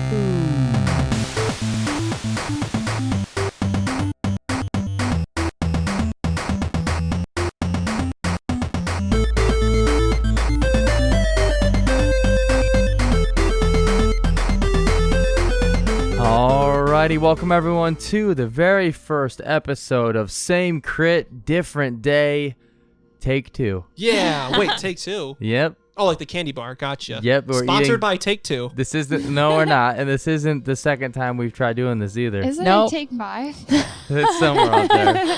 Alrighty, welcome everyone to the very first episode of Same Crit, Different Day, Take Two. Yeah, wait, Take Two? Yep. Oh, like the candy bar, gotcha. Yep. Sponsored by Take Two. This isn't, no we're not, and this isn't the second time we've tried doing this either. Isn't it Take 5? It's somewhere out there.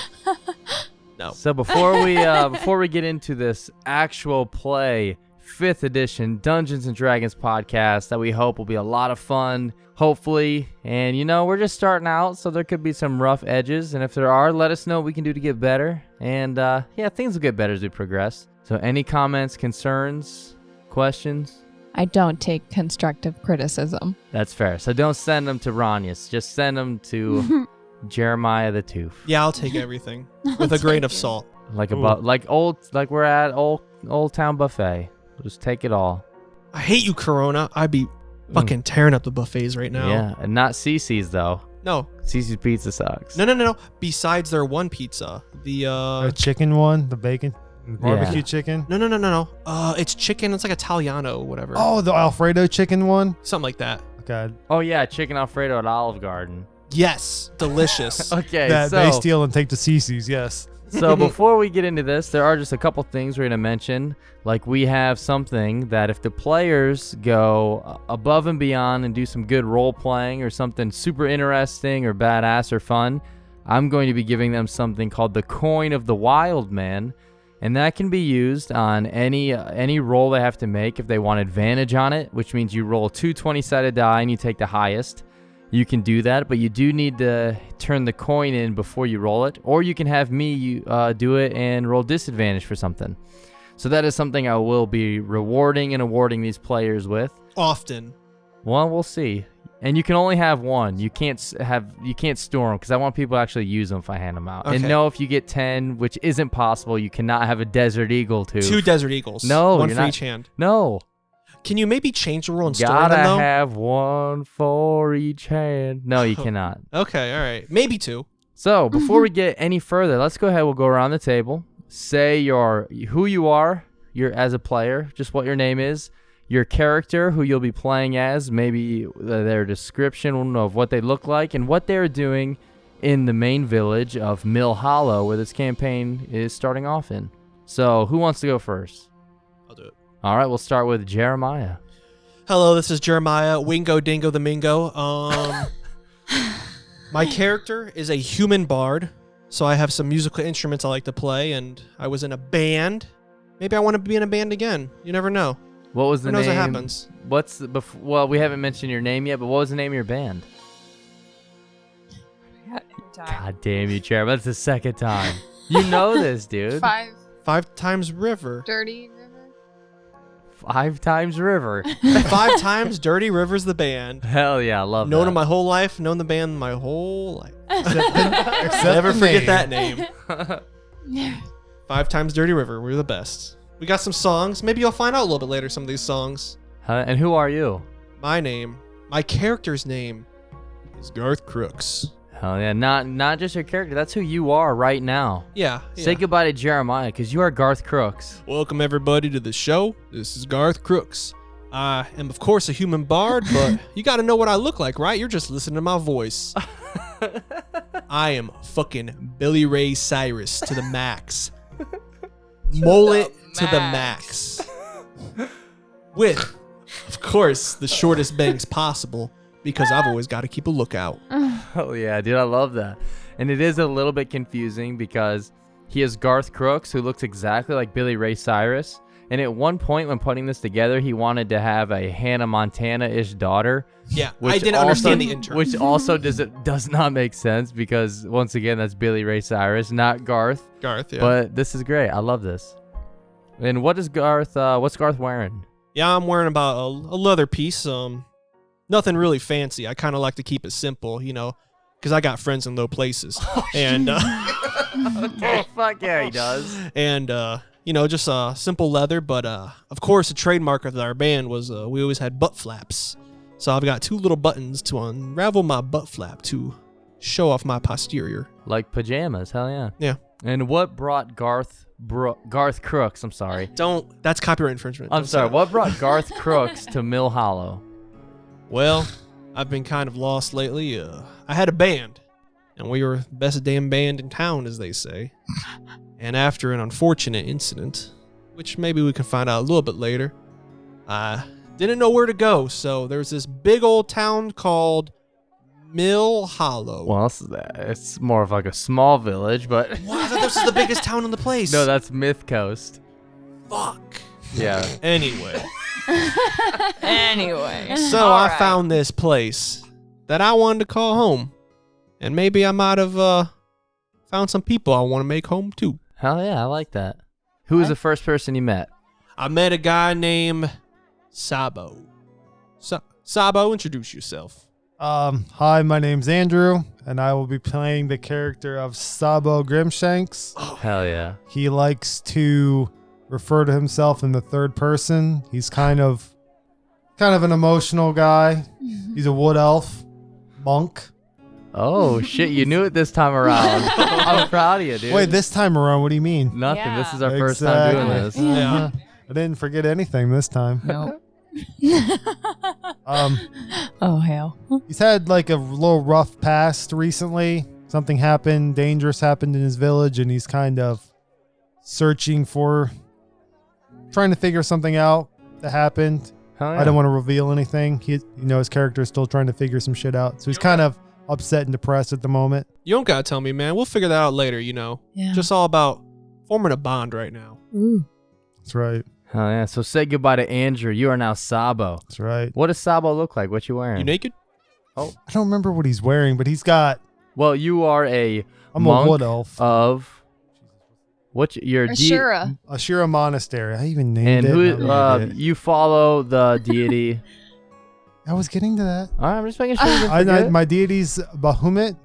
No. So before we get into this actual play, 5th edition Dungeons & Dragons podcast that we hope will be a lot of fun, hopefully. And, you know, we're just starting out, so there could be some rough edges. And if there are, let us know what we can do to get better. And, yeah, things will get better as we progress. So any comments, concerns, questions? I don't take constructive criticism. That's fair. So don't send them to Ranius. Just send them to Jeremiah the Tooth. Yeah, I'll take everything with a grain of salt. Like we're at Old Town Buffet. We'll just take it all. I hate you, Corona. I'd be fucking tearing up the buffets right now. Yeah, and not Cece's though. No. Cece's pizza sucks. No. Besides their one pizza, the chicken one, the bacon, barbecue chicken. No. It's chicken. It's like Italiano, whatever. Oh, the Alfredo chicken one. Something like that. Okay. Oh yeah, chicken Alfredo at Olive Garden. Yes, delicious. Okay, that so they steal and take to Cece's. Yes. So before we get into this, there are just a couple things we're going to mention. Like we have something that if the players go above and beyond and do some good role playing or something super interesting or badass or fun, I'm going to be giving them something called the Coin of the Wild Man. And that can be used on any roll they have to make if they want advantage on it, which means you roll 2 20-sided die and you take the highest. You can do that, but you do need to turn the coin in before you roll it, or you can have me do it and roll disadvantage for something. So that is something I will be rewarding and awarding these players with. Often. Well, we'll see. And you can only have one. You can't store them because I want people to actually use them if I hand them out. Okay. And no, if you get 10, which isn't possible, you cannot have a Desert Eagle too. 2 Desert Eagles. No, one for each hand. No. Can you maybe change the rule and store them, though? Gotta have one for each hand. No, you cannot. Okay, all right. Maybe 2. So, before we get any further, let's go ahead. We'll go around the table. Say who you are as a player, just what your name is, your character, who you'll be playing as, maybe their description of what they look like, and what they're doing in the main village of Mill Hollow, where this campaign is starting off in. So, who wants to go first? I'll do it. All right, we'll start with Jeremiah. Hello, this is Jeremiah, Wingo Dingo the Mingo. My character is a human bard, so I have some musical instruments I like to play, and I was in a band. Maybe I want to be in a band again. You never know. What was the name? Who knows what happens? Well, we haven't mentioned your name yet, but what was the name of your band? God damn you, Jeremiah. That's the second time. You know this, dude. 5 times River. Dirty River. 5 times River. 5 times Dirty River's the band. Hell yeah, I love that. Known them my whole life. Known the band my whole life. Except Never forget name. that name. 5 times Dirty River. We're the best. We got some songs. Maybe you'll find out a little bit later some of these songs. And who are you? My character's name is Garth Crooks. Hell yeah, not just your character. That's who you are right now. Yeah. Say goodbye to Jeremiah, because you are Garth Crooks. Welcome, everybody, to the show. This is Garth Crooks. I am, of course, a human bard, but you got to know what I look like, right? You're just listening to my voice. I am fucking Billy Ray Cyrus to the max. Mullet to the max. With, of course, the shortest bangs possible, because I've always got to keep a lookout. Oh yeah, dude, I love that. And it is a little bit confusing because he is Garth Crooks, who looks exactly like Billy Ray Cyrus. And at one point when putting this together, he wanted to have a Hannah Montana-ish daughter. Yeah, I didn't understand the intro. Which also does not make sense because, once again, that's Billy Ray Cyrus, not Garth. Garth, yeah. But this is great. I love this. And what's Garth wearing? Yeah, I'm wearing about a leather piece. Nothing really fancy. I kind of like to keep it simple, you know, because I got friends in low places. And okay, fuck yeah, he does. And you know, just simple leather. But of course, a trademark of our band was we always had butt flaps. So I've got 2 little buttons to unravel my butt flap to show off my posterior. Like pajamas, hell yeah. Yeah. And what brought Garth Crooks, I'm sorry. That's copyright infringement. I'm sorry, what brought Garth Crooks to Mill Hollow? Well, I've been kind of lost lately. I had a band, and we were the best damn band in town, as they say. And after an unfortunate incident, which maybe we can find out a little bit later, I didn't know where to go, so there's this big old town called Mill Hollow. Well, it's more of like a small village, but... What? I thought this was the biggest town on the place. No, that's Myth Coast. Fuck. Yeah. Anyway. Anyway. So I found this place that I wanted to call home. And maybe I might have found some people I want to make home too. Hell yeah, I like that. Who was the first person you met? I met a guy named Sabo. Sabo, introduce yourself. Hi, my name's Andrew, and I will be playing the character of Sabo Grimmshanks. Hell yeah. He likes to refer to himself in the third person. He's kind of an emotional guy. He's a wood elf, monk. Oh, shit, you knew it this time around. I'm proud of you, dude. Wait, this time around, what do you mean? Nothing. Yeah. This is our first time doing this. Yeah. I didn't forget anything this time. Nope. Um, hell. He's had like a little rough past recently. Something happened, dangerous happened in his village, and he's kind of trying to figure something out that happened. Hell yeah. I don't want to reveal anything. His character is still trying to figure some shit out. So he's kind of upset and depressed at the moment. You don't gotta tell me, man. We'll figure that out later, you know. Yeah. Just all about forming a bond right now. Ooh. That's right. Hell yeah. So say goodbye to Andrew. You are now Sabo. That's right. What does Sabo look like? What you wearing? You naked? I don't remember what he's wearing, but he's got... Well, you are a I'm monk a wood elf. of... What's your Ashura. Ashura Monastery. I even named And it. who I named it. you follow the deity? I was getting to that. All right, I'm just making sure you didn't forget. My deity's Bahamut.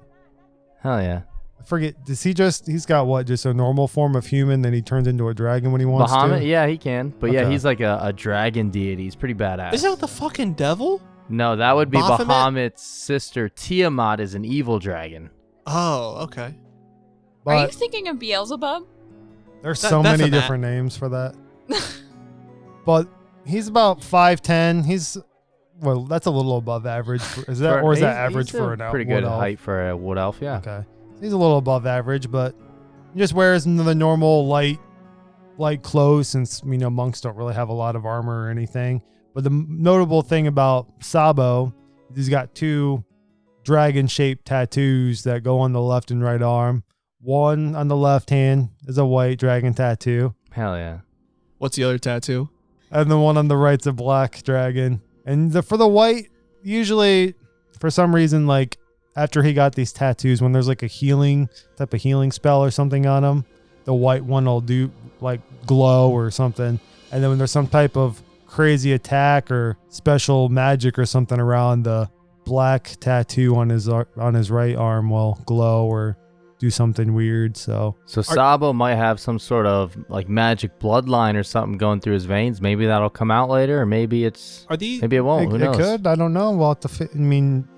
Hell yeah. I forget. He's got what? Just a normal form of human, then he turns into a dragon when he wants Bahamut? to? Yeah, he can. But yeah, Okay. he's like a dragon deity. He's pretty badass. Is that the fucking devil? No, that would be Baphomet? Bahamut's sister. Tiamat is an evil dragon. Oh, okay. Are you But thinking of Beelzebub? there's That- so many Baphomet. different names for that. But he's about 5'10". That's a little above average. Is that He's average a for an pretty wood good elf? height for a wood elf, yeah. Okay. He's a little above average, but he just wears the normal light clothes since, monks don't really have a lot of armor or anything. But the notable thing about Sabo is he's got 2 dragon-shaped tattoos that go on the left and right arm. One on the left hand is a white dragon tattoo, Hell yeah. What's the other tattoo? and the one on the right's a black dragon. And for the white, usually, for some reason, after he got these tattoos, when there's like a type of healing spell or something on him, the white one will do glow or something. And then when there's some type of crazy attack or special magic or something around, the black tattoo on his right arm will glow or do something weird. So Sabo might have some sort of magic bloodline or something going through his veins. Maybe that'll come out later, or maybe it won't. Who knows? it could. I don't know. We'll have to fit.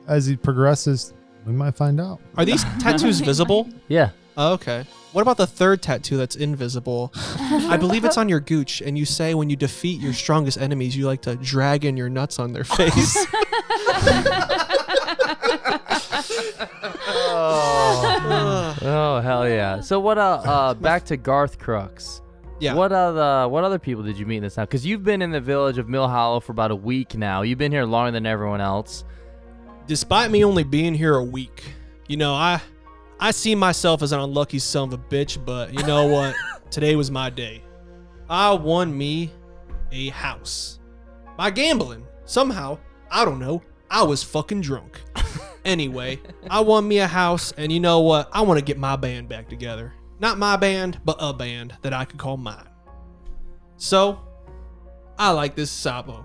As he progresses, we might find out. Are these tattoos visible? Yeah. Oh, okay. What about the third tattoo that's invisible? I believe it's on your gooch, and you say when you defeat your strongest enemies, you like to drag in your nuts on their face. Oh hell yeah! So what? Back to Garth Crooks. Yeah. What other people did you meet in this town? Because you've been in the village of Mill Hollow for about a week now. You've been here longer than everyone else. Despite me only being here a week, I see myself as an unlucky son of a bitch, but you know what? Today was my day. I won me a house. By gambling. Somehow, I don't know, I was fucking drunk. Anyway, I won me a house, and you know what? I want to get my band back together. Not my band, but a band that I could call mine. So, I like this Sabo.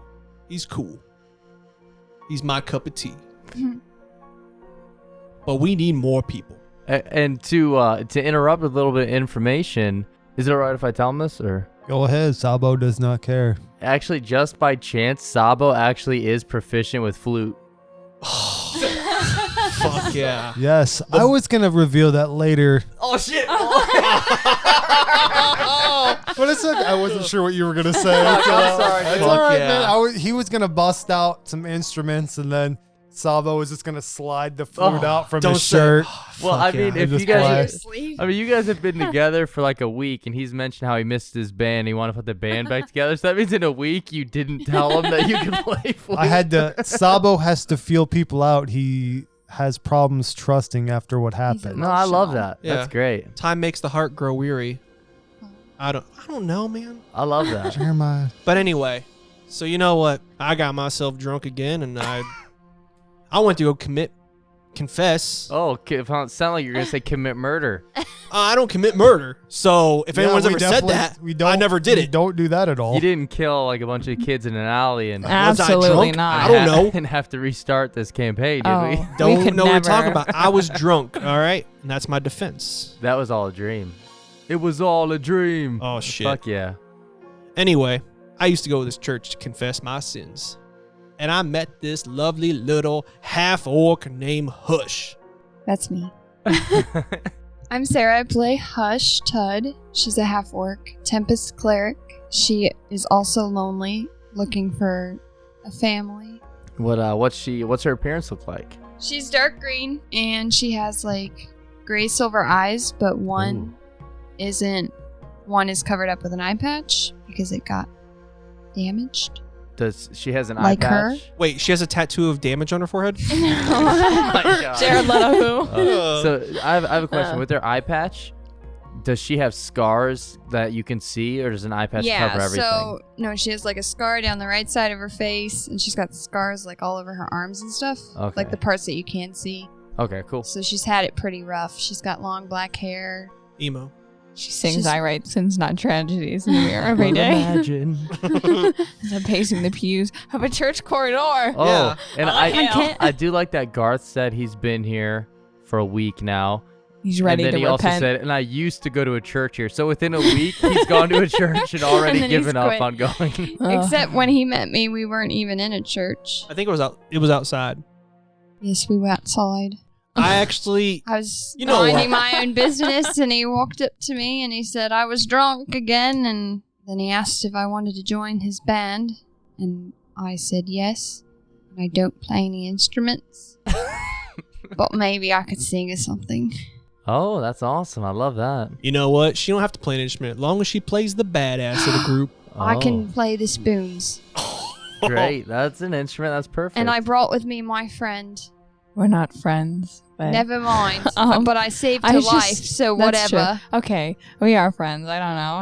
He's cool. He's my cup of tea. But we need more people. And to interrupt with a little bit of information, is it alright if I tell him this or? Go ahead. Sabo does not care. Actually, just by chance, Sabo actually is proficient with flute. Fuck yeah. Yes, I was gonna reveal that later. Oh shit! What is it? I wasn't sure what you were gonna say. I'm sorry. It's Fuck all right, yeah. man. He was gonna bust out some instruments, and then Sabo was just gonna slide the flute out from his shirt. Well, I Fuck mean, yeah. if Just you guys, Seriously? you guys have been together for like a week, and he's mentioned how he missed his band. He wanted to put the band back together. So that means in a week you didn't tell him that you could play flute. I had to. Sabo has to feel people out. He has problems trusting after what happened. No, I love Emotional. that. Yeah. That's great. Time makes the heart grow weary. I don't know, man. I love that. Jeremiah. But anyway, so you know what? I got myself drunk again, and I went to go confess. Oh, it sound like you're gonna say commit murder. I don't commit murder. So if anyone's ever said that, I never did it. Don't do that at all. You didn't kill like a bunch of kids in an alley and Was I Absolutely drunk? not. I don't know. and have to restart this campaign, did Oh, we? we Don't could know what we're talking never. about. I was drunk, all right? And that's my defense. That was all a dream. It was all a dream. Oh, shit. Fuck yeah. Anyway, I used to go to this church to confess my sins. And I met this lovely little half-orc named Hush. That's me. I'm Sarah. I play Hush Tudd. She's a half-orc, Tempest Cleric. She is also lonely, looking for a family. What's her appearance look like? She's dark green, and she has like gray silver eyes, but one is covered up with an eye patch because it got damaged. Does she has an Like eye her? patch? Wait, she has a tattoo of damage on her forehead? Oh my God. Jared Leto who? So I have a question. With her eye patch, does she have scars that you can see, or does an eye patch cover everything? So no, she has like a scar down the right side of her face, and she's got scars like all over her arms and stuff, Okay. like the parts that you can see. Okay, cool. So she's had it pretty rough. She's got long black hair. Emo. She sings She's- I write sins, not tragedies in the mirror every Well, day. Imagine. As I'm pacing the pews of a church corridor. Oh, Yeah. and I can't- I do like that Garth said he's been here for a week now. He's ready and then to he also repent. said, and I used to go to a church here. So within a week, he's gone to a church and already And then he's given up quit. on going. Ugh. Except when he met me, we weren't even in a church. I think it was outside. Yes, we were outside. I actually I was You know what? minding my own business, and he walked up to me and he said I was drunk again, and then he asked if I wanted to join his band, and I said yes. And I don't play any instruments, but maybe I could sing or something. Oh, that's awesome. I love that. You know what? She don't have to play an instrument as long as she plays the badass of the group. I Oh, can play the spoons. Great. That's an instrument. That's perfect. And I brought with me my friend. We're not friends. But Never mind. Um, But I saved I her just- life, so that's true. whatever. Okay, we are friends. I don't know.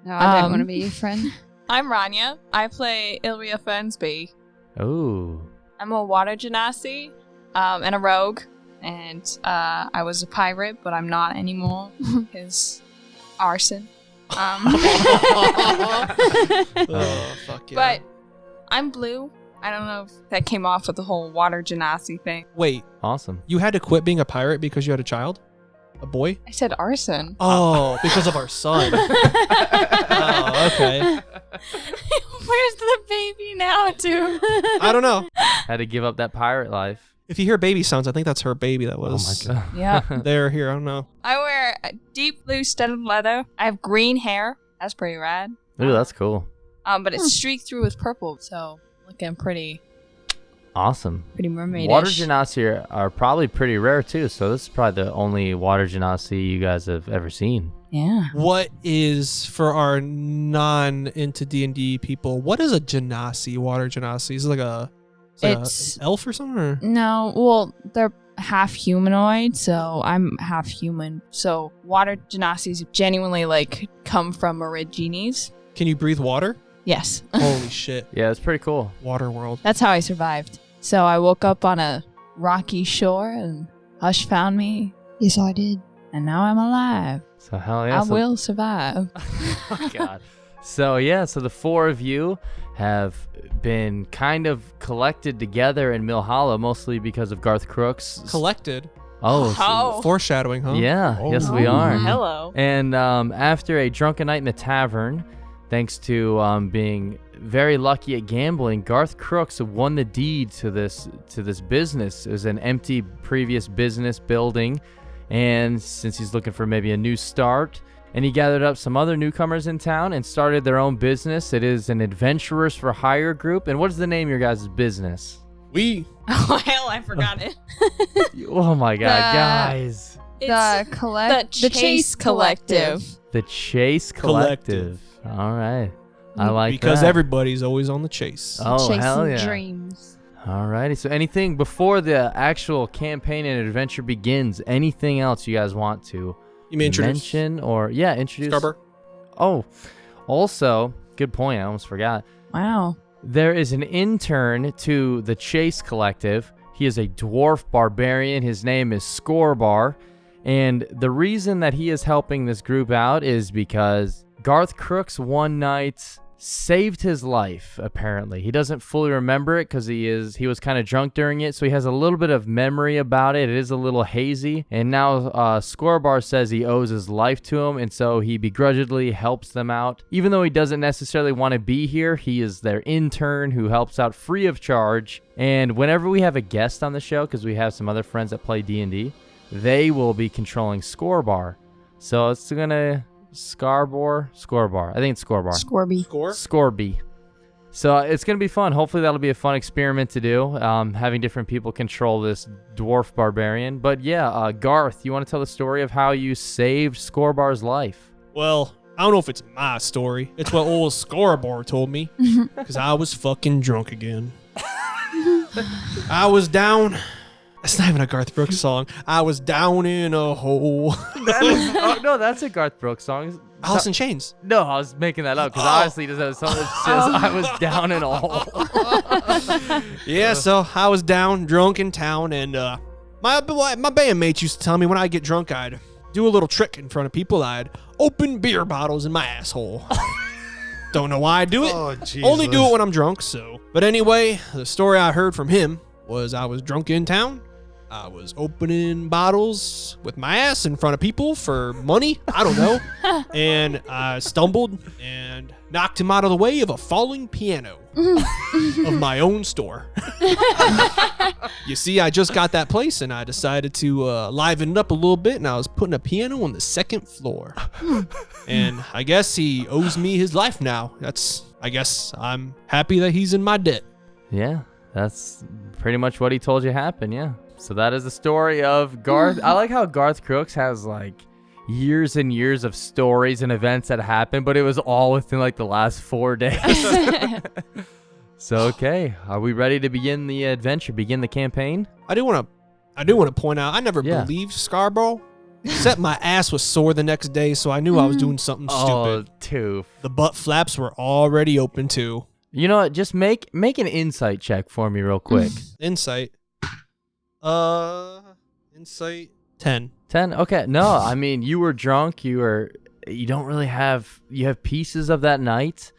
No, I don't Um, want to be your friend. I'm Rania. I play Illryia Fernsby. Oh. I'm a water genasi and a rogue. And I was a pirate, but I'm not anymore because arson. Oh, fuck yeah. But I'm blue. I don't know if that came off with the whole water genasi thing. Wait, Awesome. you had to quit being a pirate because you had a child? A boy? I said arson. Oh, because of our son. Oh, okay. Where's the baby now, too? I don't know. Had to give up that pirate life. If you hear baby sounds, I think that's her baby that was Oh my God. Yeah. there here. I don't know. I wear a deep blue studded leather. I have green hair. That's pretty rad. Ooh, that's cool. But it's streaked through with purple, so looking pretty Awesome. mermaid-ish. Water genasi are probably pretty rare too, so this is probably the only water genasi you guys have ever seen. Yeah. What is, for our non-into D&D people, what is a genasi, water genasi? Is it like It's- an elf or something? Or? No, well, they're half humanoid, so I'm half human. So water genasis genuinely like come from origines. Can you breathe water? Yes. Holy shit. Yeah, it's pretty cool. Water world. That's how I survived. So I woke up on a rocky shore and Hush found me, Yes, I did. and now I'm alive. So hell yeah. I will survive. Oh, God. So the four of you have been kind of collected together in Mill Hollow, mostly because of Garth Crooks. Collected. Oh, Oh. Foreshadowing, huh? yeah. Oh. Yes, we are. Hello. And after a drunken night in the tavern, thanks to being very lucky at gambling, Garth Crooks won the deed to this business. It was an empty previous business building, and since he's looking for maybe a new start, and he gathered up some other newcomers in town and started their own business. It is an Adventurers for Hire group. And what is the name of your guys' business? Oh, hell, I forgot it. Oh my God, guys. The Chase Collective. The Chase Collective. All right. I like because that. everybody's always on the chase. Oh, Chasing hell yeah. dreams. All righty. So anything before the actual campaign and adventure begins, anything else you guys want to You may introduce mention or, introduce? Scarborough. Oh, also, good point. I almost forgot. Wow. There is an intern to the Chase Collective. He is a dwarf barbarian. His name is Scorbar. And the reason that he is helping this group out is because Garth Crooks one night saved his life, apparently. He doesn't fully remember it because he was kind of drunk during it, so he has a little bit of memory about it. It is a little hazy. And now Scorbar says he owes his life to him, and so he begrudgingly helps them out. Even though he doesn't necessarily want to be here, he is their intern who helps out free of charge. And whenever we have a guest on the show, because we have some other friends that play D&D, they will be controlling Scorbar. So it's gonna Scorbar. I think it's Scorbar. Scorby. So it's gonna be fun. Hopefully that'll be a fun experiment to do. Having different people control this dwarf barbarian. But yeah, Garth, you want to tell the story of how you saved Scorbar's life? Well, I don't know if it's my story. It's what old Scorbar told me. Because I was fucking drunk again. I was down. That's not even a Garth Brooks song. I was down in a hole. No, that's a Garth Brooks song. Alice in Chains. No, I was making that up because honestly, it doesn't have a song that says I was down in a hole. Yeah, so I was down, drunk in town, and my bandmates used to tell me when I get drunk, I'd do a little trick in front of people. I'd open beer bottles in my asshole. Don't know why I do it. Oh, Jesus. Only do it when I'm drunk, so. But anyway, the story I heard from him was I was drunk in town. I was opening bottles with my ass in front of people for money. I don't know. And I stumbled and knocked him out of the way of a falling piano of my own store. You see, I just got that place and I decided to liven it up a little bit, and I was putting a piano on the second floor. And I guess he owes me his life now. I guess I'm happy that he's in my debt. Yeah, that's pretty much what he told you happened, yeah. So that is the story of Garth. I like how Garth Crooks has like years and years of stories and events that happened, but it was all within like the last 4 days. So, okay. Are we ready to begin the adventure, begin the campaign? I do want to point out, I never believed Scarborough, except my ass was sore the next day, so I knew I was doing something stupid. Too. The butt flaps were already open too. You know what? Just make an insight check for me real quick. Insight. Insight 10. 10? Okay. No, I mean, you were drunk. You don't really have pieces of that night,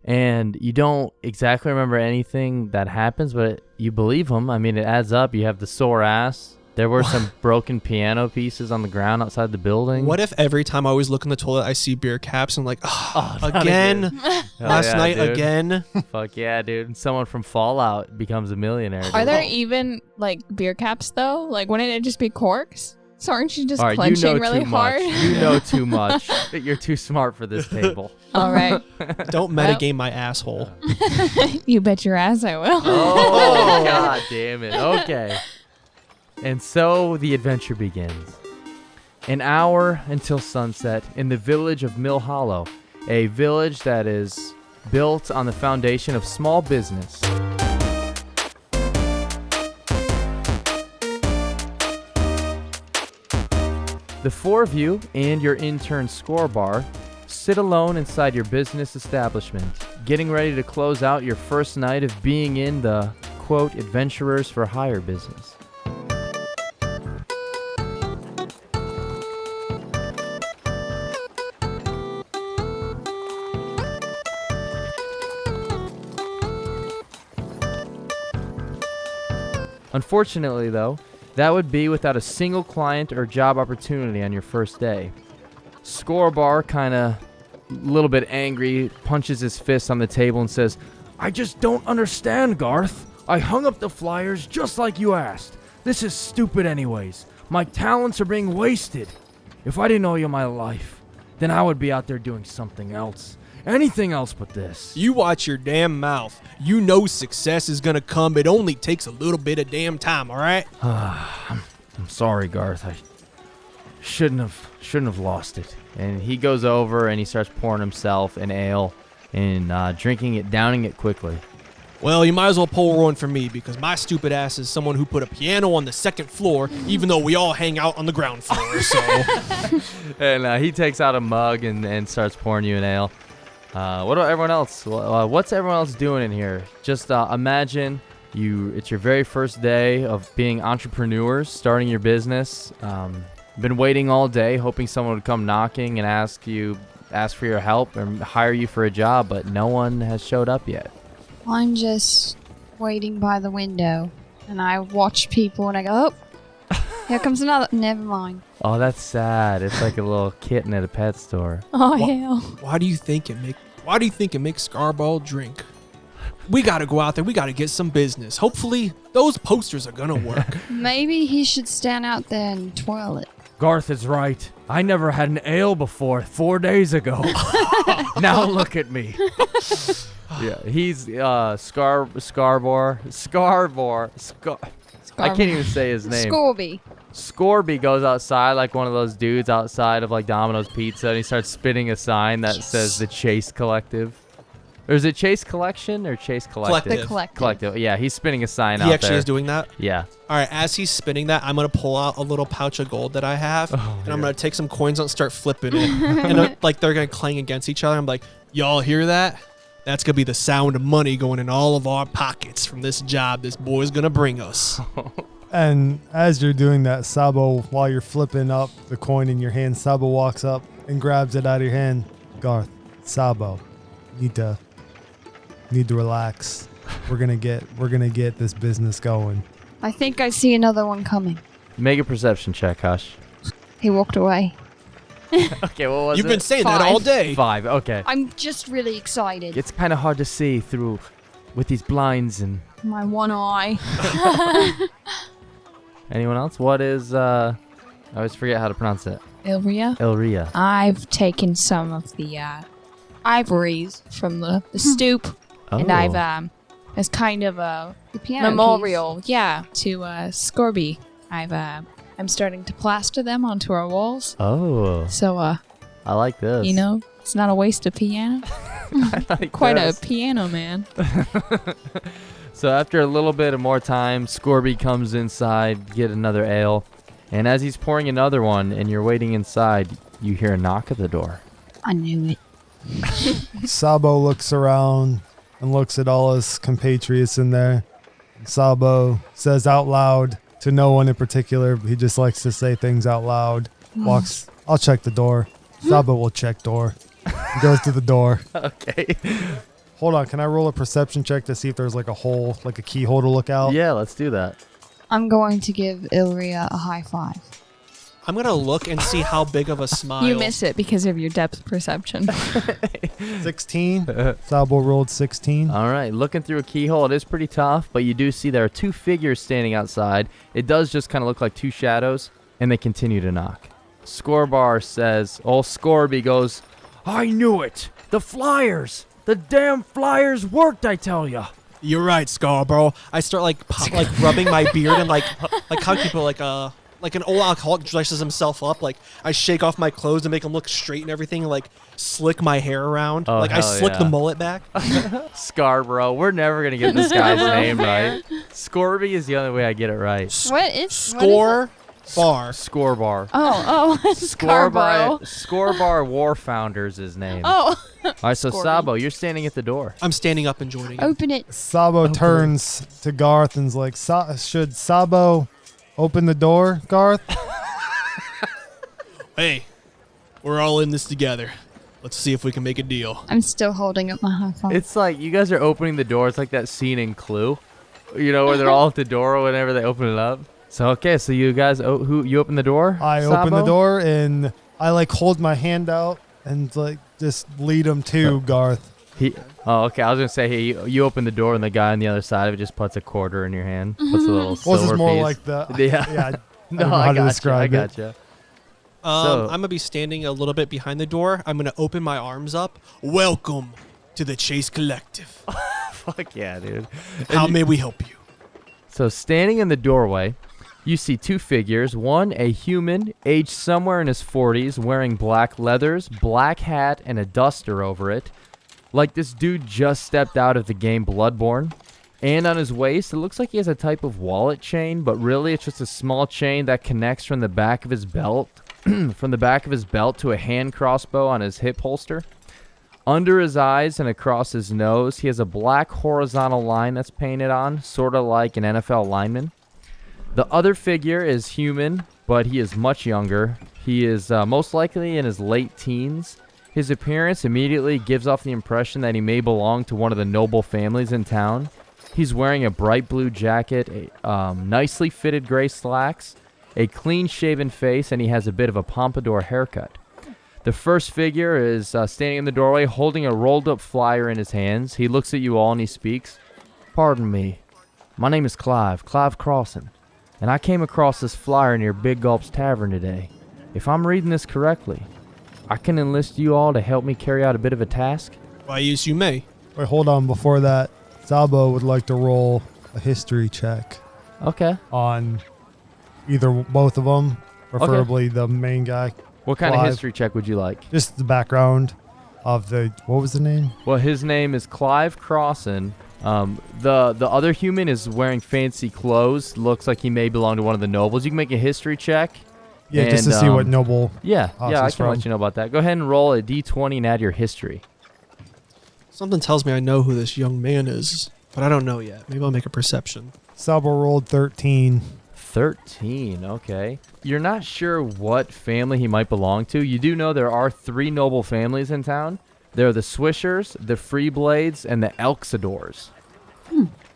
and you don't exactly remember anything that happens, but you believe them. I mean, it adds up. You have the sore ass. There were some broken piano pieces on the ground outside the building. What if every time I always look in the toilet, I see beer caps and I'm like, again? Last night, dude. Again? Fuck yeah, dude. Someone from Fallout becomes a millionaire. Dude. Are there even like beer caps though? Like, wouldn't it just be corks? So aren't you just All right, clenching you know really too hard? Much. You know too much. You're too smart for this table. All right. Don't metagame my asshole. You bet your ass I will. Oh, God damn it. Okay. And so the adventure begins. An hour until sunset in the village of Mill Hollow, a village that is built on the foundation of small business. The four of you and your intern Scorbar sit alone inside your business establishment, getting ready to close out your first night of being in the, quote, Adventurers for Hire business. Unfortunately, though, that would be without a single client or job opportunity on your first day. Scorbar kind of little bit angry, punches his fist on the table and says, I just don't understand, Garth. I hung up the flyers just like you asked. This is stupid anyways. My talents are being wasted. If I didn't owe you my life, then I would be out there doing something else. Anything else but this. You watch your damn mouth. You know success is gonna come. It only takes a little bit of damn time, all right? I'm sorry, Garth. I shouldn't have lost it. And he goes over and he starts pouring himself an ale and drinking it, downing it quickly. Well, you might as well pull one for me because my stupid ass is someone who put a piano on the second floor, even though we all hang out on the ground floor. So, And he takes out a mug and starts pouring you an ale. What about everyone else? What's everyone else doing in here? Just imagine it's your very first day of being entrepreneurs, starting your business. Been waiting all day, hoping someone would come knocking and ask for your help and hire you for a job, but no one has showed up yet. I'm just waiting by the window, and I watch people, and I go, oh, here comes another. Never mind. Oh, that's sad. It's like a little kitten at a pet store. Oh, hell. why do you think it makes Scarball drink? We gotta go out there. We gotta get some business. Hopefully, those posters are gonna work. Maybe he should stand out there and twirl it. Garth is right. I never had an ale before 4 days ago. Now look at me. Yeah, he's Scarbor. I can't even say his name. Scorby. Scorby goes outside like one of those dudes outside of like Domino's Pizza, and he starts spinning a sign that says the Chase Collective. Or is it Chase Collection or Chase Collective? The collective. Collective. Yeah, he's spinning a sign out He there. actually is doing that? Yeah. All right, as he's spinning that, I'm going to pull out a little pouch of gold that I have, and I'm going to take some coins out and start flipping it. And like they're going to clang against each other. I'm like, y'all hear that? That's going to be the sound of money going in all of our pockets from this job this boy's going to bring us. And as you're doing that, Sabo, while you're flipping up the coin in your hand, Sabo walks up and grabs it out of your hand. Garth, Sabo, need to relax. We're gonna get this business going. I think I see another one coming. Make a perception check, Hush. He walked away. Okay, what was You've it? been saying that 5. all day. 5, okay. I'm just really excited. It's kind of hard to see through with these blinds and... My one eye. Anyone else? What is, I always forget how to pronounce it. Illryia. Illryia. I've taken some of the ivories from the stoop, and I've as kind of a the piano memorial, to Scorby. I'm starting to plaster them onto our walls. Oh. So I like this. it's not a waste of piano. I like Quite this. a piano man. So after a little bit of more time, Scorby comes inside, get another ale. And as he's pouring another one and you're waiting inside, you hear a knock at the door. I knew it. Sabo looks around and looks at all his compatriots in there. Sabo says out loud to no one in particular, but he just likes to say things out loud. Walks, I'll check the door. Sabo will check door. He goes to the door. Okay. Hold on, can I roll a perception check to see if there's like a hole, like a keyhole to look out? Yeah, let's do that. I'm going to give Illryia a high five. I'm going to look and see how big of a smile. You miss it because of your depth perception. 16. Sabo rolled 16. All right, looking through a keyhole, it is pretty tough, but you do see there are 2 figures standing outside. It does just kind of look like 2 shadows, and they continue to knock. Scorbar says, old Scorby goes, I knew it! The flyers! The damn flyers worked, I tell ya! You're right, Scarborough. I start like rubbing my beard and like how people like an old alcoholic dresses himself up. Like I shake off my clothes and make them look straight and everything, and like slick my hair around. Oh, like I hell slick yeah. the mullet back. Scarborough. We're never going to get this guy's name right. Scorby is the only way I get it right. What is Score bar. Scorbar. Oh, Scarborough. Scorbar War Founder's his name. Oh. All right, so Scorby. Sabo, you're standing at the door. I'm standing up and joining. Open it. Sabo turns to Garth and's like, should Sabo open the door, Garth? Hey, we're all in this together. Let's see if we can make a deal. I'm still holding up my high five. It's like you guys are opening the door. It's like that scene in Clue, where they're all at the door whenever they open it up. So okay, so you guys, you open the door? I Sabo? open the door and I like hold my hand out and like just lead him to Garth. Oh, okay. I was gonna say, hey, you open the door and the guy on the other side of it just puts a quarter in your hand. Puts a little Well, this silver is more piece. like the. Yeah. I don't know how to describe it. gotcha. I'm going to be standing a little bit behind the door. I'm going to open my arms up. Welcome to the Chase Collective. Fuck yeah, dude. How may we help you? So standing in the doorway, you see two figures. One, a human, aged somewhere in his 40s, wearing black leathers, black hat, and a duster over it. Like this dude just stepped out of the game Bloodborne. And on his waist, it looks like he has a type of wallet chain, but really it's just a small chain that connects from the back of his belt, to a hand crossbow on his hip holster. Under his eyes and across his nose, he has a black horizontal line that's painted on, sort of like an NFL lineman. The other figure is human, but he is much younger. He is most likely in his late teens. His appearance immediately gives off the impression that he may belong to one of the noble families in town. He's wearing a bright blue jacket, nicely fitted gray slacks, a clean-shaven face, and he has a bit of a pompadour haircut. The first figure is standing in the doorway holding a rolled-up flyer in his hands. He looks at you all and he speaks. Pardon me. My name is Clive Crossan, and I came across this flyer near Big Gulp's Tavern today. If I'm reading this correctly, I can enlist you all to help me carry out a bit of a task. Why, yes, you may. Wait, hold on. Before that, Sabo would like to roll a history check Okay. on both of them, preferably the main guy. What kind of Clive. history check would you like? Just the background of what was the name? Well, his name is Clive Crossan. The other human is wearing fancy clothes. Looks like he may belong to one of the nobles. You can make a history check. Yeah, just to see what noble. Yeah, house I he's can from. let you know about that. Go ahead and roll a d20 and add your history. Something tells me I know who this young man is, but I don't know yet. Maybe I'll make a perception. Sabo rolled 13. 13, okay. You're not sure what family he might belong to. You do know there are 3 noble families in town. There are the Swishers, the Freeblades, and the Elxadors.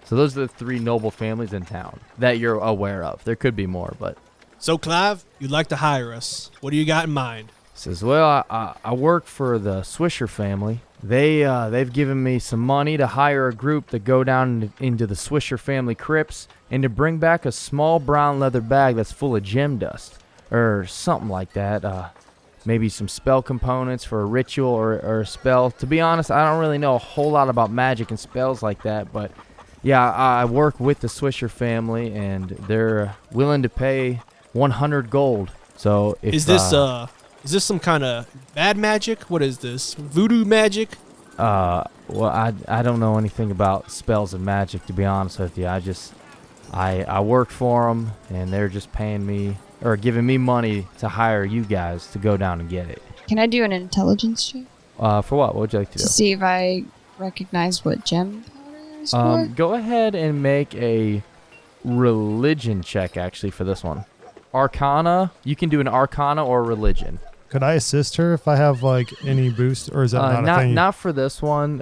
So those are the 3 noble families in town that you're aware of. There could be more, but... So, Clive, you'd like to hire us. What do you got in mind? Says, well, I work for the Swisher family. They've given me some money to hire a group to go down into the Swisher family crypts and to bring back a small brown leather bag that's full of gem dust or something like that. Maybe some spell components for a ritual or a spell. To be honest, I don't really know a whole lot about magic and spells like that, but yeah, I work with the Swisher family and they're willing to pay 100 gold. So if, Is this some kind of bad magic? What is this? Voodoo magic? Well, I don't know anything about spells and magic, to be honest with you. I work for them, and they're just paying me, or giving me money to hire you guys to go down and get it. Can I do an intelligence check For what? What would you like to do? to see if I recognize what gem powder is for? Go ahead and make a religion check, actually, for this one. Arcana. You can do an Arcana or religion. Could I assist her if I have any boost, or is that not a thing? Not for this one.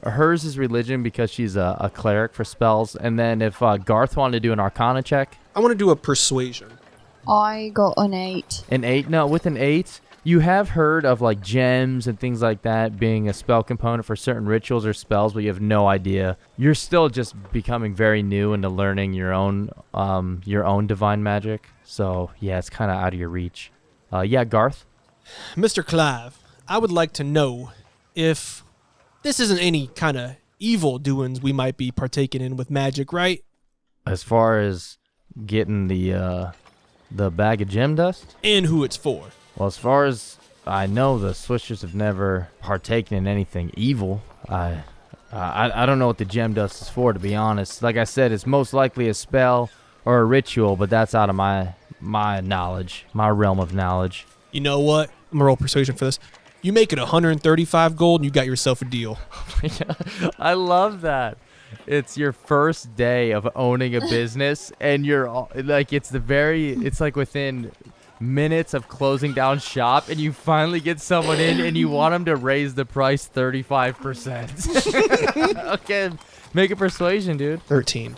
Hers is religion because she's a cleric for spells. And then if Garth wanted to do an Arcana check, I want to do a persuasion. I got an 8. an 8. No, with an 8, you have heard of gems and things like that being a spell component for certain rituals or spells, but you have no idea. You're still just becoming very new into learning your own divine magic. So yeah, it's kind of out of your reach. Yeah, Garth. Mr. Clive, I would like to know if this isn't any kind of evil doings we might be partaking in with magic, right? As far as getting the bag of gem dust? And who it's for. Well, as far as I know, the Swishers have never partaken in anything evil. I don't know what the gem dust is for, to be honest. Like I said, it's most likely a spell or a ritual, but that's out of my knowledge, my realm of knowledge. You know what? I'm gonna roll persuasion for this. You make it 135 gold and you got yourself a deal. I love that. It's your first day of owning a business, and you're it's like within minutes of closing down shop, and you finally get someone in, and you want them to raise the price 35%. Okay, make a persuasion, dude. 13.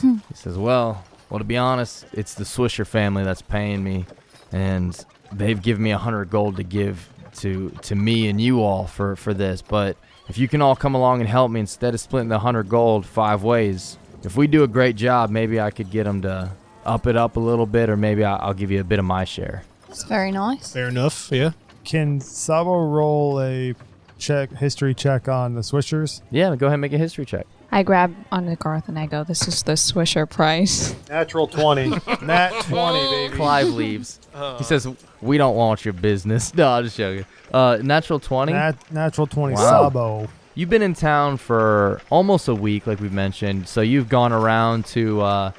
He says, well, to be honest, it's the Swisher family that's paying me, and they've given me 100 gold to give to me and you all for this, but if you can all come along and help me instead of splitting the 100 gold 5 ways, if we do a great job, maybe I could get them to up it up a little bit, or maybe I'll give you a bit of my share. That's very nice. Fair enough, yeah. Can Sabo roll a history check on the Swishers? Yeah, go ahead and make a history check. I grab onto Garth and I go, this is the Swisher price. Natural 20. Nat 20, baby. Clive leaves. He says, we don't want your business. No, I'm just joking. Natural 20? Natural 20, Wow. Sabo. You've been in town for almost a week, like we've mentioned. So you've gone around to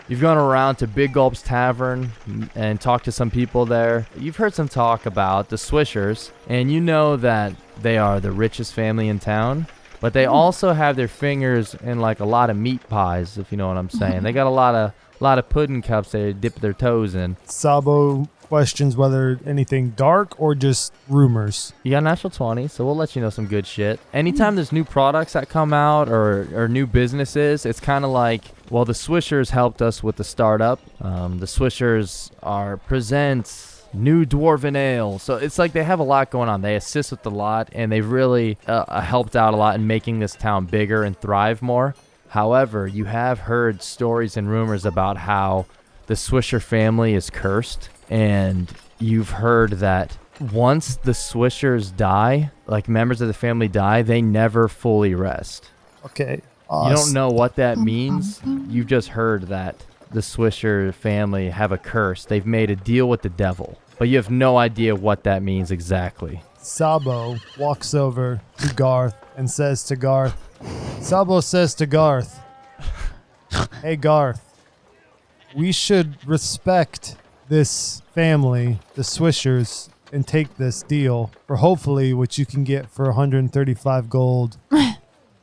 Big Gulp's Tavern and talked to some people there. You've heard some talk about the Swishers, and you know that they are the richest family in town. But they also have their fingers in like a lot of meat pies, if you know what I'm saying. They got a lot of pudding cups they dip their toes in. Sabo questions whether anything dark or just rumors. You got a natural 20, so we'll let you know some good shit. Anytime there's new products that come out or new businesses, it's kind of like, well, the Swishers helped us with the startup. The Swishers presents new dwarven ale. So it's like they have a lot going on. They assist with a lot, and they've really helped out a lot in making this town bigger and thrive more. However, you have heard stories and rumors about how the Swisher family is cursed, and you've heard that once the Swishers die, like members of the family die, they never fully rest. Okay. You don't know what that means. You've just heard that the Swisher family have a curse. They've made a deal with the devil, but you have no idea what that means exactly. Sabo walks over to Garth and says to Garth, Sabo says to Garth, hey Garth, we should respect this family, the Swishers, and take this deal for hopefully what you can get for 135 gold.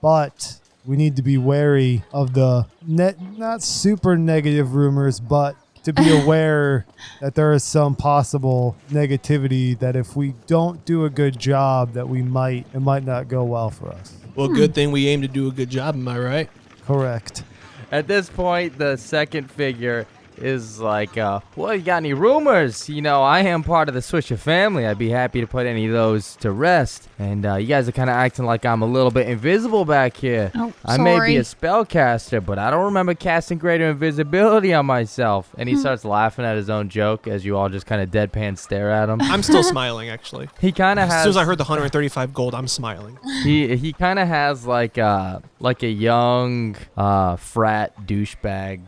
But we need to be wary of the not super negative rumors, but to be aware that there is some possible negativity that if we don't do a good job, that it might not go well for us. Well, good thing we aim to do a good job, am I right? Correct. At this point, the second figure is like, well, you got any rumors? You know, I am part of the Swisher family. I'd be happy to put any of those to rest. And you guys are kind of acting like I'm a little bit invisible back here. Oh, I may sorry. be a spellcaster, but I don't remember casting greater invisibility on myself. And he starts laughing at his own joke as you all just kind of deadpan stare at him. I'm still smiling, actually. He kind of has... As soon as I heard the 135 gold, I'm smiling. He kind of has like a young frat douchebag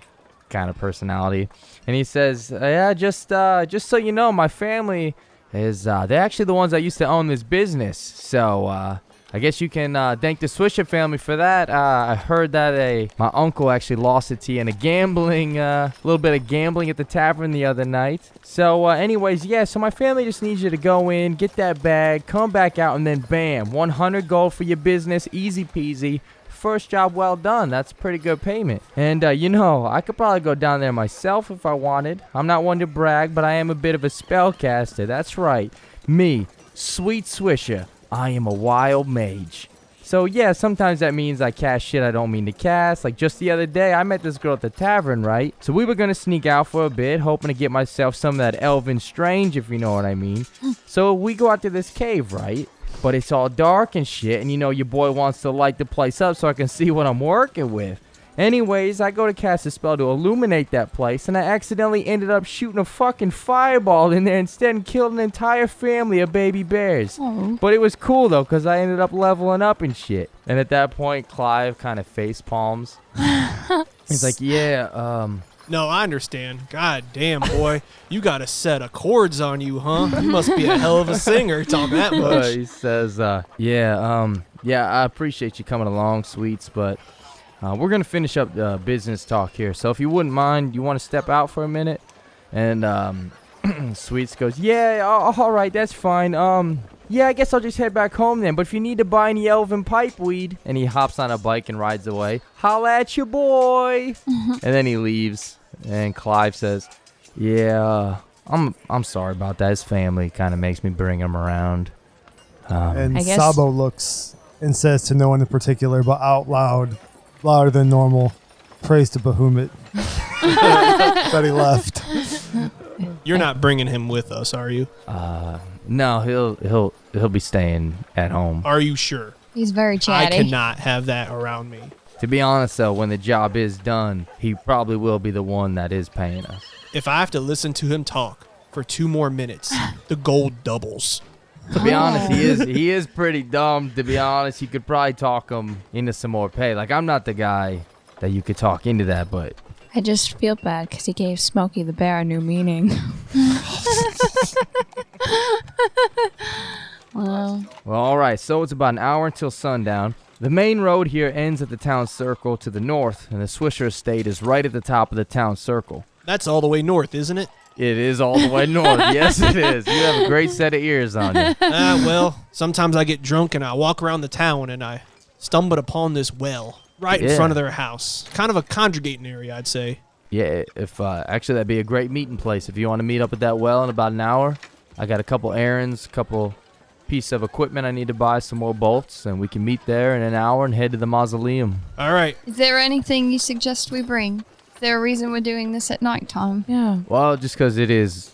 kind of personality, and he says, yeah, just so you know, my family is they're actually the ones that used to own this business, so I guess you can thank the Swisher family for that. I heard that my uncle actually lost it to you in a little bit of gambling at the tavern the other night. So anyways, yeah, so my family just needs you to go in, get that bag, come back out, and then bam, 100 gold for your business, easy peasy. First job well done. That's pretty good payment. And you know, I could probably go down there myself if I wanted. I'm not one to brag, but I am a bit of a spellcaster. That's right, me, Sweet Swisher. I am a wild mage. So yeah, sometimes that means I cast shit I don't mean to cast. Like just the other day, I met this girl at the tavern, right? So we were gonna sneak out for a bit, hoping to get myself some of that elven strange, if you know what I mean. So we go out to this cave, right? But it's all dark and shit, and you know your boy wants to light the place up so I can see what I'm working with. Anyways, I go to cast a spell to illuminate that place, and I accidentally ended up shooting a fucking fireball in there instead and killed an entire family of baby bears. Oh. But it was cool, though, because I ended up leveling up and shit. And at that point, Clive kind of face palms. He's like, yeah, No, I understand. God damn, boy. You got a set of chords on you, huh? You must be a hell of a singer talking that much. he says, yeah, I appreciate you coming along, Sweets, but we're going to finish up the business talk here. So if you wouldn't mind, you want to step out for a minute? And Sweets goes, yeah, all right, that's fine. Yeah, I guess I'll just head back home then. But if you need to buy any elven pipe weed, and he hops on a bike and rides away, holla at your boy. And then he leaves, and Clive says, yeah, I'm sorry about that. His family kind of makes me bring him around. And I guess- Sabo looks and says to no one in particular, but out loud, louder than normal, praise to Bahamut that he left. You're not bringing him with us, are you? No, he'll be staying at home. Are you sure? He's very I chatty. cannot have that around me. To be honest, though, when the job is done, he probably will be the one that is paying us. If I have to listen to him talk for 2 more minutes, the gold doubles. To be honest, he is pretty dumb. To be honest, you could probably talk him into some more pay. Like, I'm not the guy that you could talk into that, but I just feel bad because he gave Smokey the Bear a new meaning. Well, all right. So it's about an hour until sundown. The main road here ends at the town circle to the north, and the Swisher estate is right at the top of the town circle. That's all the way north, isn't it? It is all the way north. Yes, it is. You have a great set of ears on you. Well, sometimes I get drunk and I walk around the town and I stumbled upon this well right in front of their house. Kind of a congregating area, I'd say. Yeah, if actually that'd be a great meeting place if you want to meet up at that well in about an hour. I got a couple errands, a couple pieces of equipment I need to buy, some more bolts, and we can meet there in an hour and head to the mausoleum. All right. is there anything you suggest we bring? Is there a reason we're doing this at nighttime? Yeah. Well, just because it is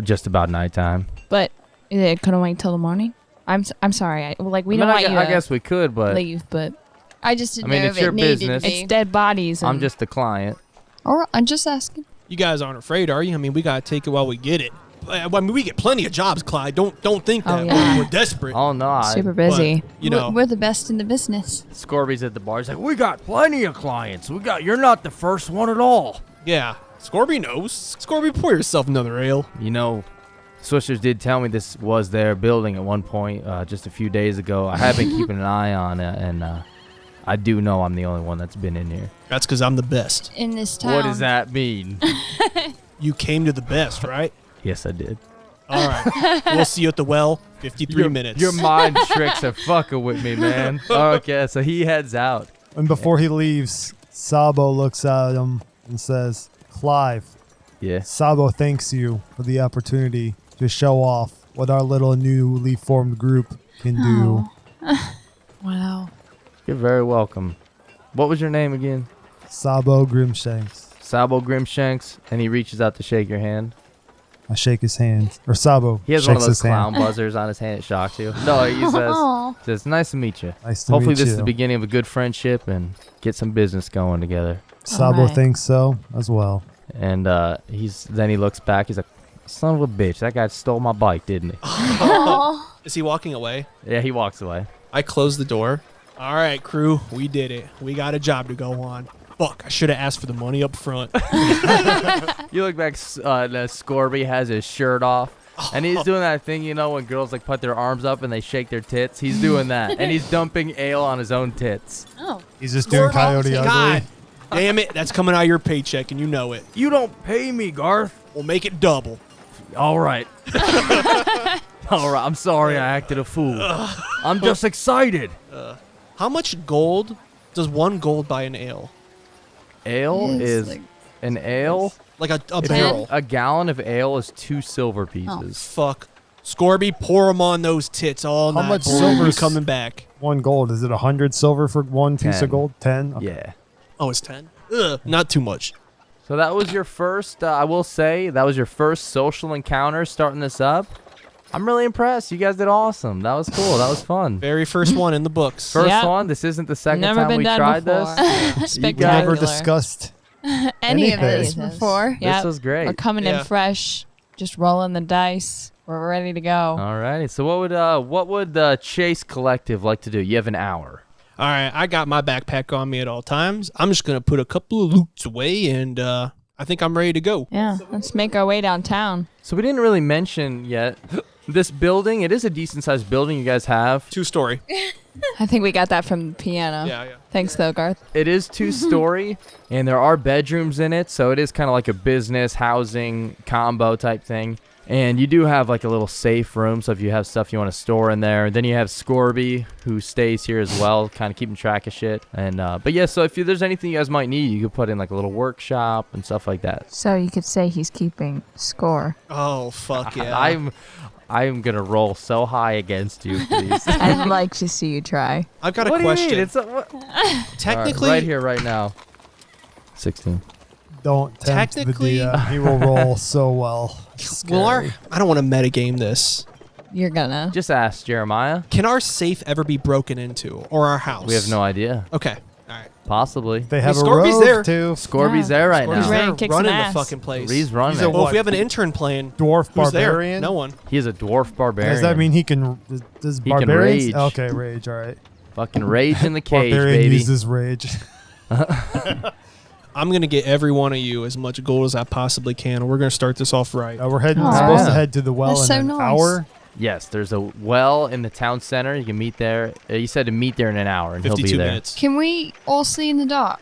just about nighttime. But it couldn't wait till the morning? I'm sorry. We don't want you I to guess we could, but leave, but I just didn't I mean, know it's if your it needed business. to be. it's dead bodies. I'm and- just the client. All right, I'm just asking. You guys aren't afraid, are you? I mean, we got to take it while we get it. I mean, we get plenty of jobs, Clyde. Don't think Oh, that yeah. we're desperate. Oh, no. super busy. But, you know, We're the best in the business. Scorby's at the bar. He's like, we got plenty of clients. You're not the first one at all. yeah. Scorby knows. Scorby, pour yourself another ale. You know, Swishers did tell me this was their building at one point just a few days ago. I have been keeping an eye on it, and I do know I'm the only one that's been in here. That's because I'm the best. In this town. What does that mean? You came to the best, right? Yes, I did. All right. We'll see you at the well. 53 minutes. Your mind tricks are fucking with me, man. Okay, so he heads out. And before he leaves, Sabo looks at him and says, Clive, Yeah. Sabo thanks you for the opportunity to show off what our little newly formed group can do. Wow. You're very welcome. What was your name again? Sabo Grimmshanks. Sabo Grimmshanks, and he reaches out to shake your hand. I shake his hand. Or Sabo He has shakes one of those his clown hand. buzzers on his hand. It shocks you. No, he says, nice to meet you. Nice to Hopefully meet this you. is the beginning of a good friendship and get some business going together. Sabo Alright. thinks so as well. And then he looks back. He's like, son of a bitch, that guy stole my bike, didn't he? Is he walking away? Yeah, he walks away. I close the door. All right, crew. We did it. We got a job to go on. Fuck, I should have asked for the money up front. You look back, Scorby has his shirt off. And he's doing that thing, you know, when girls like put their arms up and they shake their tits. He's doing that. And he's dumping ale on his own tits. Oh. He's just doing Coyote God Ugly. damn it. That's coming out of your paycheck, and you know it. You don't pay me, Garth. We'll make it double. All right. All right. I'm sorry I acted a fool. I'm just excited. How much gold does 1 gold buy an ale? Ale It's is like- an ale. Like a If barrel. you're- a gallon of ale is 2 silver pieces. Fuck. Scorby, pour them on those tits all How night. much Boy, silver's- you coming back? 1 gold. Is it 100 silver for 1 piece 10. of gold? 10? Okay. Yeah. Oh, it's 10? Ugh, not too much. So that was your first, I will say, that was your first social encounter starting this up. I'm really impressed. You guys did awesome. That was cool. That was fun. Very first one in the books. First Yep. one. This isn't the second Never time been we done tried before. this. We Spectacular. never discussed Any of this Anything. before. Yep. This was great. We're coming Yeah. in fresh, just rolling the dice. We're ready to go. Alrighty. So what would the Chase Collective like to do? You have an hour. All right, I got my backpack on me at all times. I'm just going to put a couple of loots away, and I think I'm ready to go. Yeah, let's make our way downtown. So we didn't really mention yet this building. It is a decent sized building you guys have. 2-story. I think we got that from the piano. Yeah. Thanks, though, Garth. It is 2-story, and there are bedrooms in it, so it is kind of like a business housing combo type thing. And you do have like a little safe room, so if you have stuff you want to store in there. Then you have Scorby, who stays here as well, kind of keeping track of shit. And but yeah, so if there's anything you guys might need, you could put in like a little workshop and stuff like that. So you could say he's keeping score. Oh, fuck yeah. I'm gonna roll so high against you, please. I'd like to see you try. I've got what a do you question. mean? It's Technically, right here, right now. 16. Don't tempt Technically- the DM. He will roll so well. well, Scary. I don't want to metagame this, You're gonna. Just ask Jeremiah. Can our safe ever be broken into, or our house? We have no idea. Okay. All right. Possibly. They have a Scorby's rogue there. too. Scorby's there right Scorby's now. ready there to kick some running the ass. fucking place. He's running. He's a Well, if what? we have an intern playing, Dwarf who's there? barbarian. No one. He is a dwarf barbarian. Does that mean he can? Does He can barbarians? rage. Okay, rage. All right. Fucking rage in the cage, Barbarian baby? uses rage. I'm gonna get every one of you as much gold as I possibly can, and we're gonna start this off right. We're heading. Aw. Supposed to Yeah. head to the well That's in so an nice. hour. Yes, there's a well in the town center. You can meet there. You said to meet there in an hour, and he'll 52 be there. minutes. Can we all see in the dark?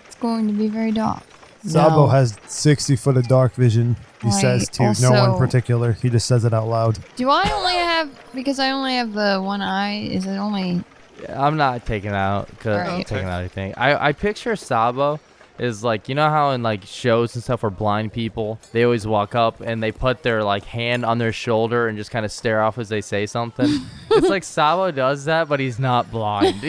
It's going to be very dark. Sabo No. has 60 foot of dark vision. He I says to no also- one particular. He just says it out loud. Do I only have, because I only have the one eye, is it only, I'm not taking out Alright. taking out anything. I picture Sabo is like, you know how in like shows and stuff where blind people, they always walk up and they put their like hand on their shoulder and just kind of stare off as they say something. It's like Sabo does that, but he's not blind.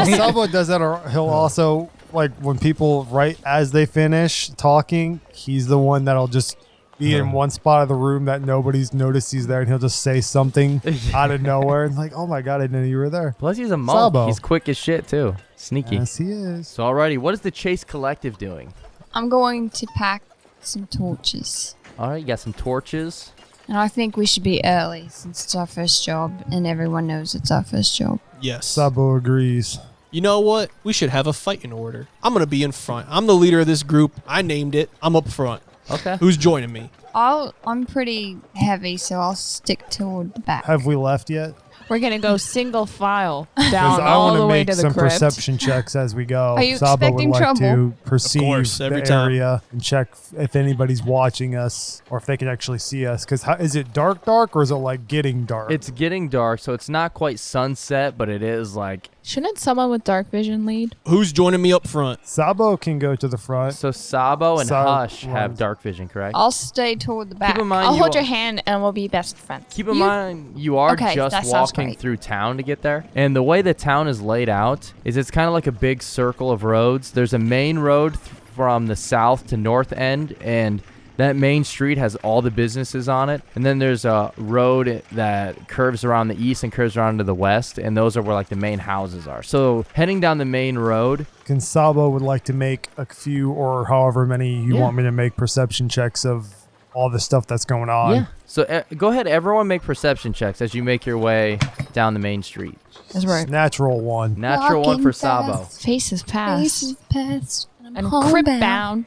Sabo does that, or he'll also, like, when people, right as they finish talking, he's the one that'll just be in one spot of the room that nobody's noticed he's there, and he'll just say something out of nowhere, and like, oh my god, I didn't know you were there. Plus he's a monk. Sabo. He's quick as shit too. Sneaky. Yes, he is. So alrighty, what is the Chase Collective doing? I'm going to pack some torches. Alright, you got some torches. And I think we should be early since it's our first job and everyone knows it's our first job. Yes. Sabo agrees. You know what? We should have a fight in order. I'm gonna be in front. I'm the leader of this group. I named it. I'm up front. Okay. Who's joining me? I'm pretty heavy, so I'll stick toward the back. Have we left yet? We're gonna go single file Because down I all want the to way make to the some crypt. perception checks as we go. Are you Sabo would expecting like trouble? to perceive course, every the time. area and check if anybody's watching us or if they can actually see us. Because is it dark, or is it like getting dark? It's getting dark, so it's not quite sunset, but it is like Shouldn't someone with dark vision lead? Who's joining me up front? Sabo can go to the front. so Sabo and Sabo Hush have was- dark vision, correct? I'll stay toward the back. Keep in mind I'll you hold are- your hand and we'll be best friends. Keep in mind, you are Okay, just that sounds walking great. through town to get there. And the way the town is laid out is it's kind of like a big circle of roads. There's a main road from the south to north end, and that main street has all the businesses on it. And then there's a road that curves around the east and curves around to the west, and those are where like the main houses are. So heading down the main road, Can Sabo would like to make a few or however many you Yeah. want me to make perception checks of all the stuff that's going on. yeah. So go ahead, everyone make perception checks as you make your way down the main street. That's right. Natural one. Natural one for Sabo. Faces past. Faces past. And homebound. crypt bound.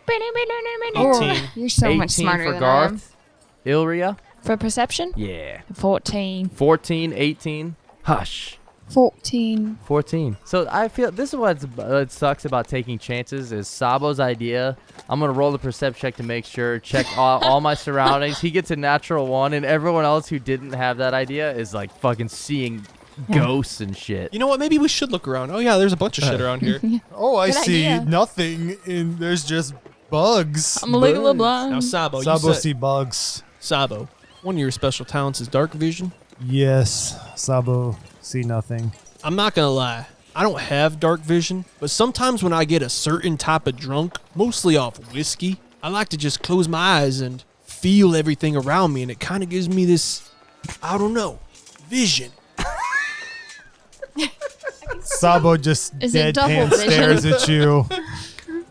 Oh, 18. you're so 18 much smarter for than I am. Garth. Illryia. For perception? Yeah. 14. 14, 18. Hush. 14. 14. So I feel this is what sucks about taking chances is Sabo's idea. I'm going to roll the perception check to make sure, check all my surroundings. He gets a natural one, and everyone else who didn't have that idea is like fucking seeing ghosts and shit. You know what? Maybe we should look around. Oh yeah, there's a bunch of shit around here. Oh, I Good see idea. nothing. There's just bugs. I'm a little Bugs. blind. Now Sabo, Sabo you said see bugs. Sabo. One of your special talents is dark vision. Yes, Sabo see nothing. I'm not gonna lie. I don't have dark vision, but sometimes when I get a certain type of drunk, mostly off whiskey, I like to just close my eyes and feel everything around me, and it kind of gives me this, I don't know, vision. Sabo just Is it double deadpan vision? stares at you.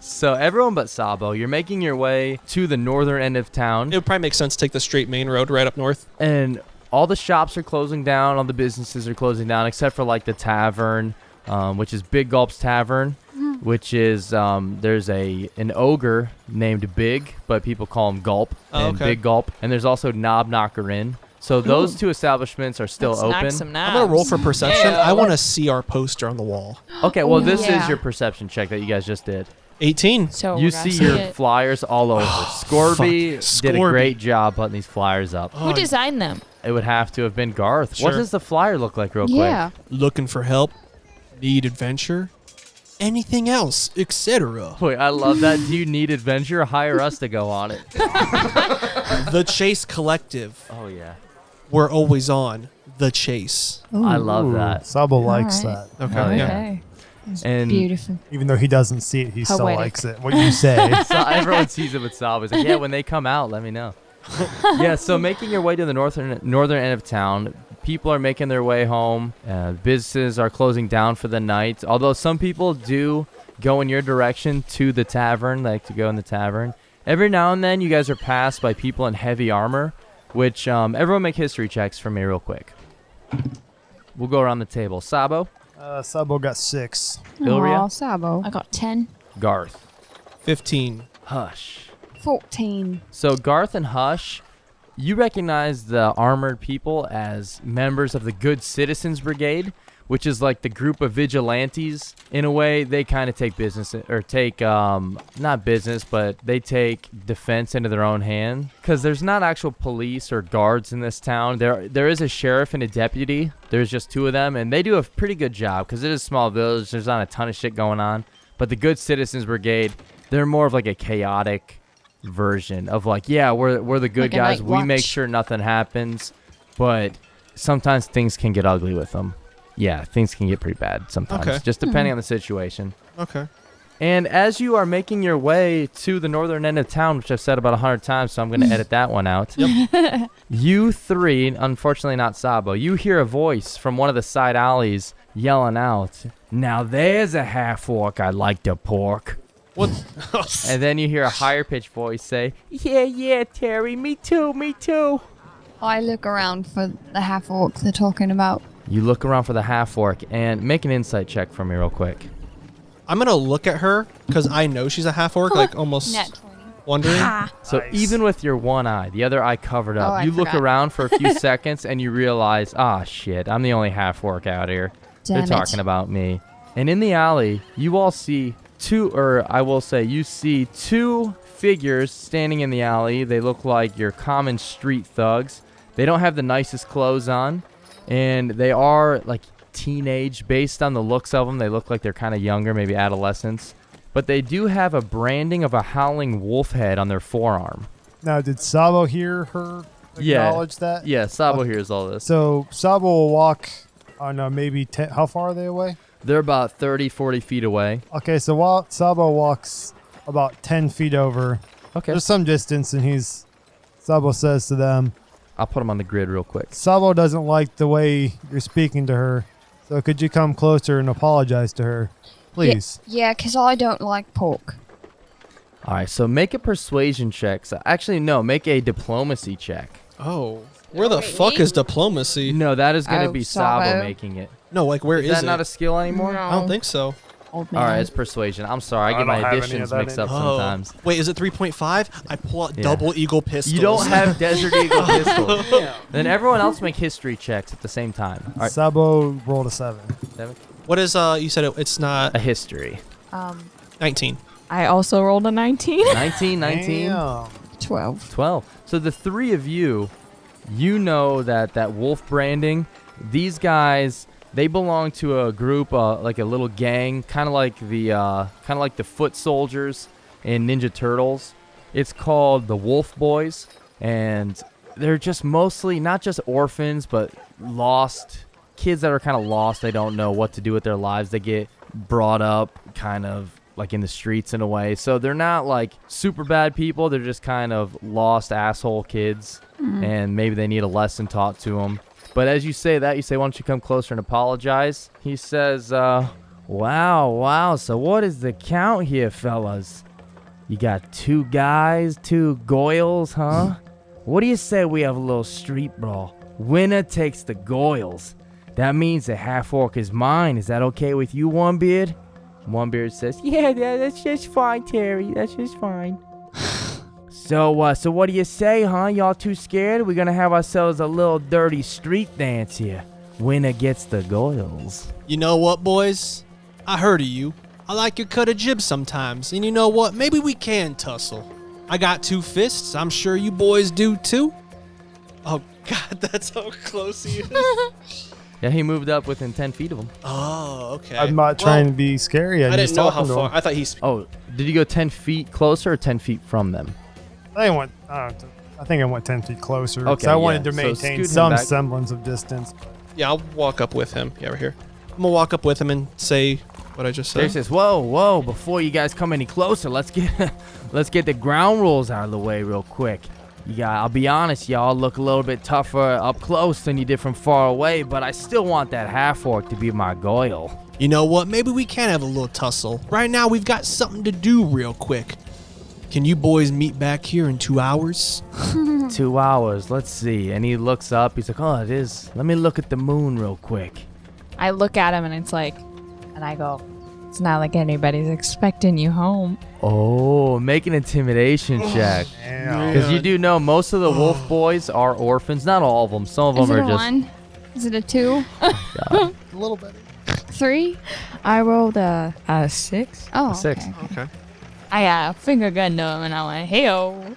So everyone but Sabo, you're making your way to the northern end of town, It would probably make sense to take the straight main road right up north. and all the shops are closing down, all the businesses are closing down, except for like the tavern, which is Big Gulp's Tavern, which is there's an ogre named Big, but people call him Gulp, Oh, and okay. Big Gulp, and there's also Knob Knocker Inn. So those two establishments are still Let's knock open. some I'm gonna roll knobs. for perception. Yeah. I want to see our poster on the wall. Okay, well this Yeah. is your perception check that you guys just did. 18. So You we're gonna see your it. flyers all over. Scorby fuck. did a Scorby. great job putting these flyers up. Oh, Who designed them? It would have to have been Garth. What Sure. does the flyer look like real Yeah. looking for help, need adventure, anything else, etc. quick? Wait, I love that. Do you need adventure? Hire us to go on it. The Chase Collective. Oh yeah. We're always on the chase. I love Ooh, that. Sabo likes right. that. Okay. Hell yeah. Okay. And Beautiful. Even though he doesn't see it, he still Poetic. likes it. What you say. so everyone sees it with Sabo. He's like, yeah, when they come out, let me know. Yeah, so making your way to the northern end of town, people are making their way home. Businesses are closing down for the night, although some people do go in your direction to the tavern. They like to go in the tavern. Every now and then, you guys are passed by people in heavy armor, which everyone make history checks for me real quick. We'll go around the table. Sabo? Sabo got 6. Illryia? Aw, Sabo. I got 10. Garth? 15. Hush. 14. So Garth and Hush, you recognize the armored people as members of the Good Citizens Brigade, which is like the group of vigilantes. In a way, they kind of take business, or take, not business, but they take defense into their own hand. Because there's not actual police or guards in this town. There is a sheriff and a deputy. There's just 2 of them, and they do a pretty good job because it is a small village. There's not a ton of shit going on. But the Good Citizens Brigade, they're more of like a chaotic version of like, yeah, we're the good Like a guys. night We make watch. sure nothing happens, but sometimes things can get ugly with them. Yeah, things can get pretty bad sometimes, Okay. just depending on the situation. Okay. And as you are making your way to the northern end of town, which I've said about 100 times, so I'm going to edit that one out. Yep. You 3, unfortunately not Sabo, you hear a voice from one of the side alleys yelling out, "Now there's a half-orc I like to pork." What? And then you hear a higher pitched voice say, Yeah, Terry, me too. I look around for the half-orc they're talking about. You look around for the half-orc and make an insight check for me real quick. I'm gonna look at her because I know she's a half-orc, like almost Nat 20. wondering. So Nice. even with your one eye, the other eye covered up, Oh, I you look forgot. around for a few seconds and you realize, shit, I'm the only half-orc out here. Damn They're talking it. about me. And in the alley, you all see you see 2 figures standing in the alley. They look like your common street thugs. They don't have the nicest clothes on, and they are like teenage based on the looks of them. They look like they're kind of younger, maybe adolescents. But they do have a branding of a howling wolf head on their forearm. Now, did Sabo hear her Yeah. acknowledge that? Yeah, Sabo Okay. hears all this. So Sabo will walk on maybe 10. How far are they away? They're about 30, 40 feet away. Okay, so while Sabo walks about 10 feet over, Okay. there's some distance, and Sabo says to them, I'll put them on the grid real quick. Sabo doesn't like the way you're speaking to her, so could you come closer and apologize to her, please? Yeah, 'cause I don't like pork. All right, so make a persuasion check. So actually, no, make a diplomacy check. Oh, where the fuck is diplomacy? No, that is going to Oh, be Sabo Sabo. making it. No, like where Is is that it? not a skill anymore? I don't think so. Old All man. right, it's persuasion. I'm sorry, I I get my don't have any additions of that mixed up Oh. sometimes. Wait, is it 3.5? I pull out Yeah. double eagle pistols. You don't have Desert Eagle pistol. Then everyone else make history checks at the same time. All right, Sabo rolled a 7. Devin? What is you said it's not A history. 19. I also rolled a 19. 19, Damn. 12. 12. So the 3 of you, you know that wolf branding, these guys, they belong to a group, like a little gang, kind of like the foot soldiers in Ninja Turtles. It's called the Wolf Boys, and they're just mostly not just orphans, but lost kids that are kind of lost. They don't know what to do with their lives. They get brought up kind of like in the streets in a way. So they're not like super bad people. They're just kind of lost asshole kids, and maybe they need a lesson taught to them. But as you say that, you say, why don't you come closer and apologize? He says, wow. So what is the count here, fellas? You got 2 guys, 2 goyles, huh? What do you say we have a little street brawl? Winner takes the goyles. That means the half-orc is mine. Is that okay with you, Onebeard? Onebeard says, yeah, that's just fine, Terry. That's just fine. So what do you say, huh? Y'all too scared? We're gonna have ourselves a little dirty street dance here. Winner gets the goyles. You know what, boys? I heard of you. I like your cut of jib sometimes. And you know what? Maybe we can tussle. I got 2 fists. I'm sure you boys do too. Oh, God, that's how close he is. Yeah, he moved up within 10 feet of him. Oh, okay. I'm not trying to be scary. I I'm didn't just know how talking to far. him. I thought he's. Oh, did you go 10 feet closer or 10 feet from them? I think I went 10 feet closer. 'cause Okay, I wanted yeah. to So maintain scoot him some back. semblance of distance. Yeah, I'll walk up with him. Yeah, right here. I'm gonna walk up with him and say what I just Terry said. says, whoa, before you guys come any closer, let's get the ground rules out of the way real quick. I'll be honest, y'all look a little bit tougher up close than you did from far away, but I still want that half-orc to be my goyle. You know what? Maybe we can have a little tussle. Right now, we've got something to do real quick. Can you boys meet back here in 2 hours? 2 hours, let's see. And he looks up, he's like, oh, it is. Let me look at the moon real quick. I look at him and it's like, and I go, it's not like anybody's expecting you home. Oh, make an intimidation check. Because you do know most of the wolf boys are orphans. Not all of them. Some of them Is it are a just... 1? Is it a 2? A little better. 3? I rolled a 6. Oh, A 6. okay. Okay. I finger gunned him and I went, hey-o.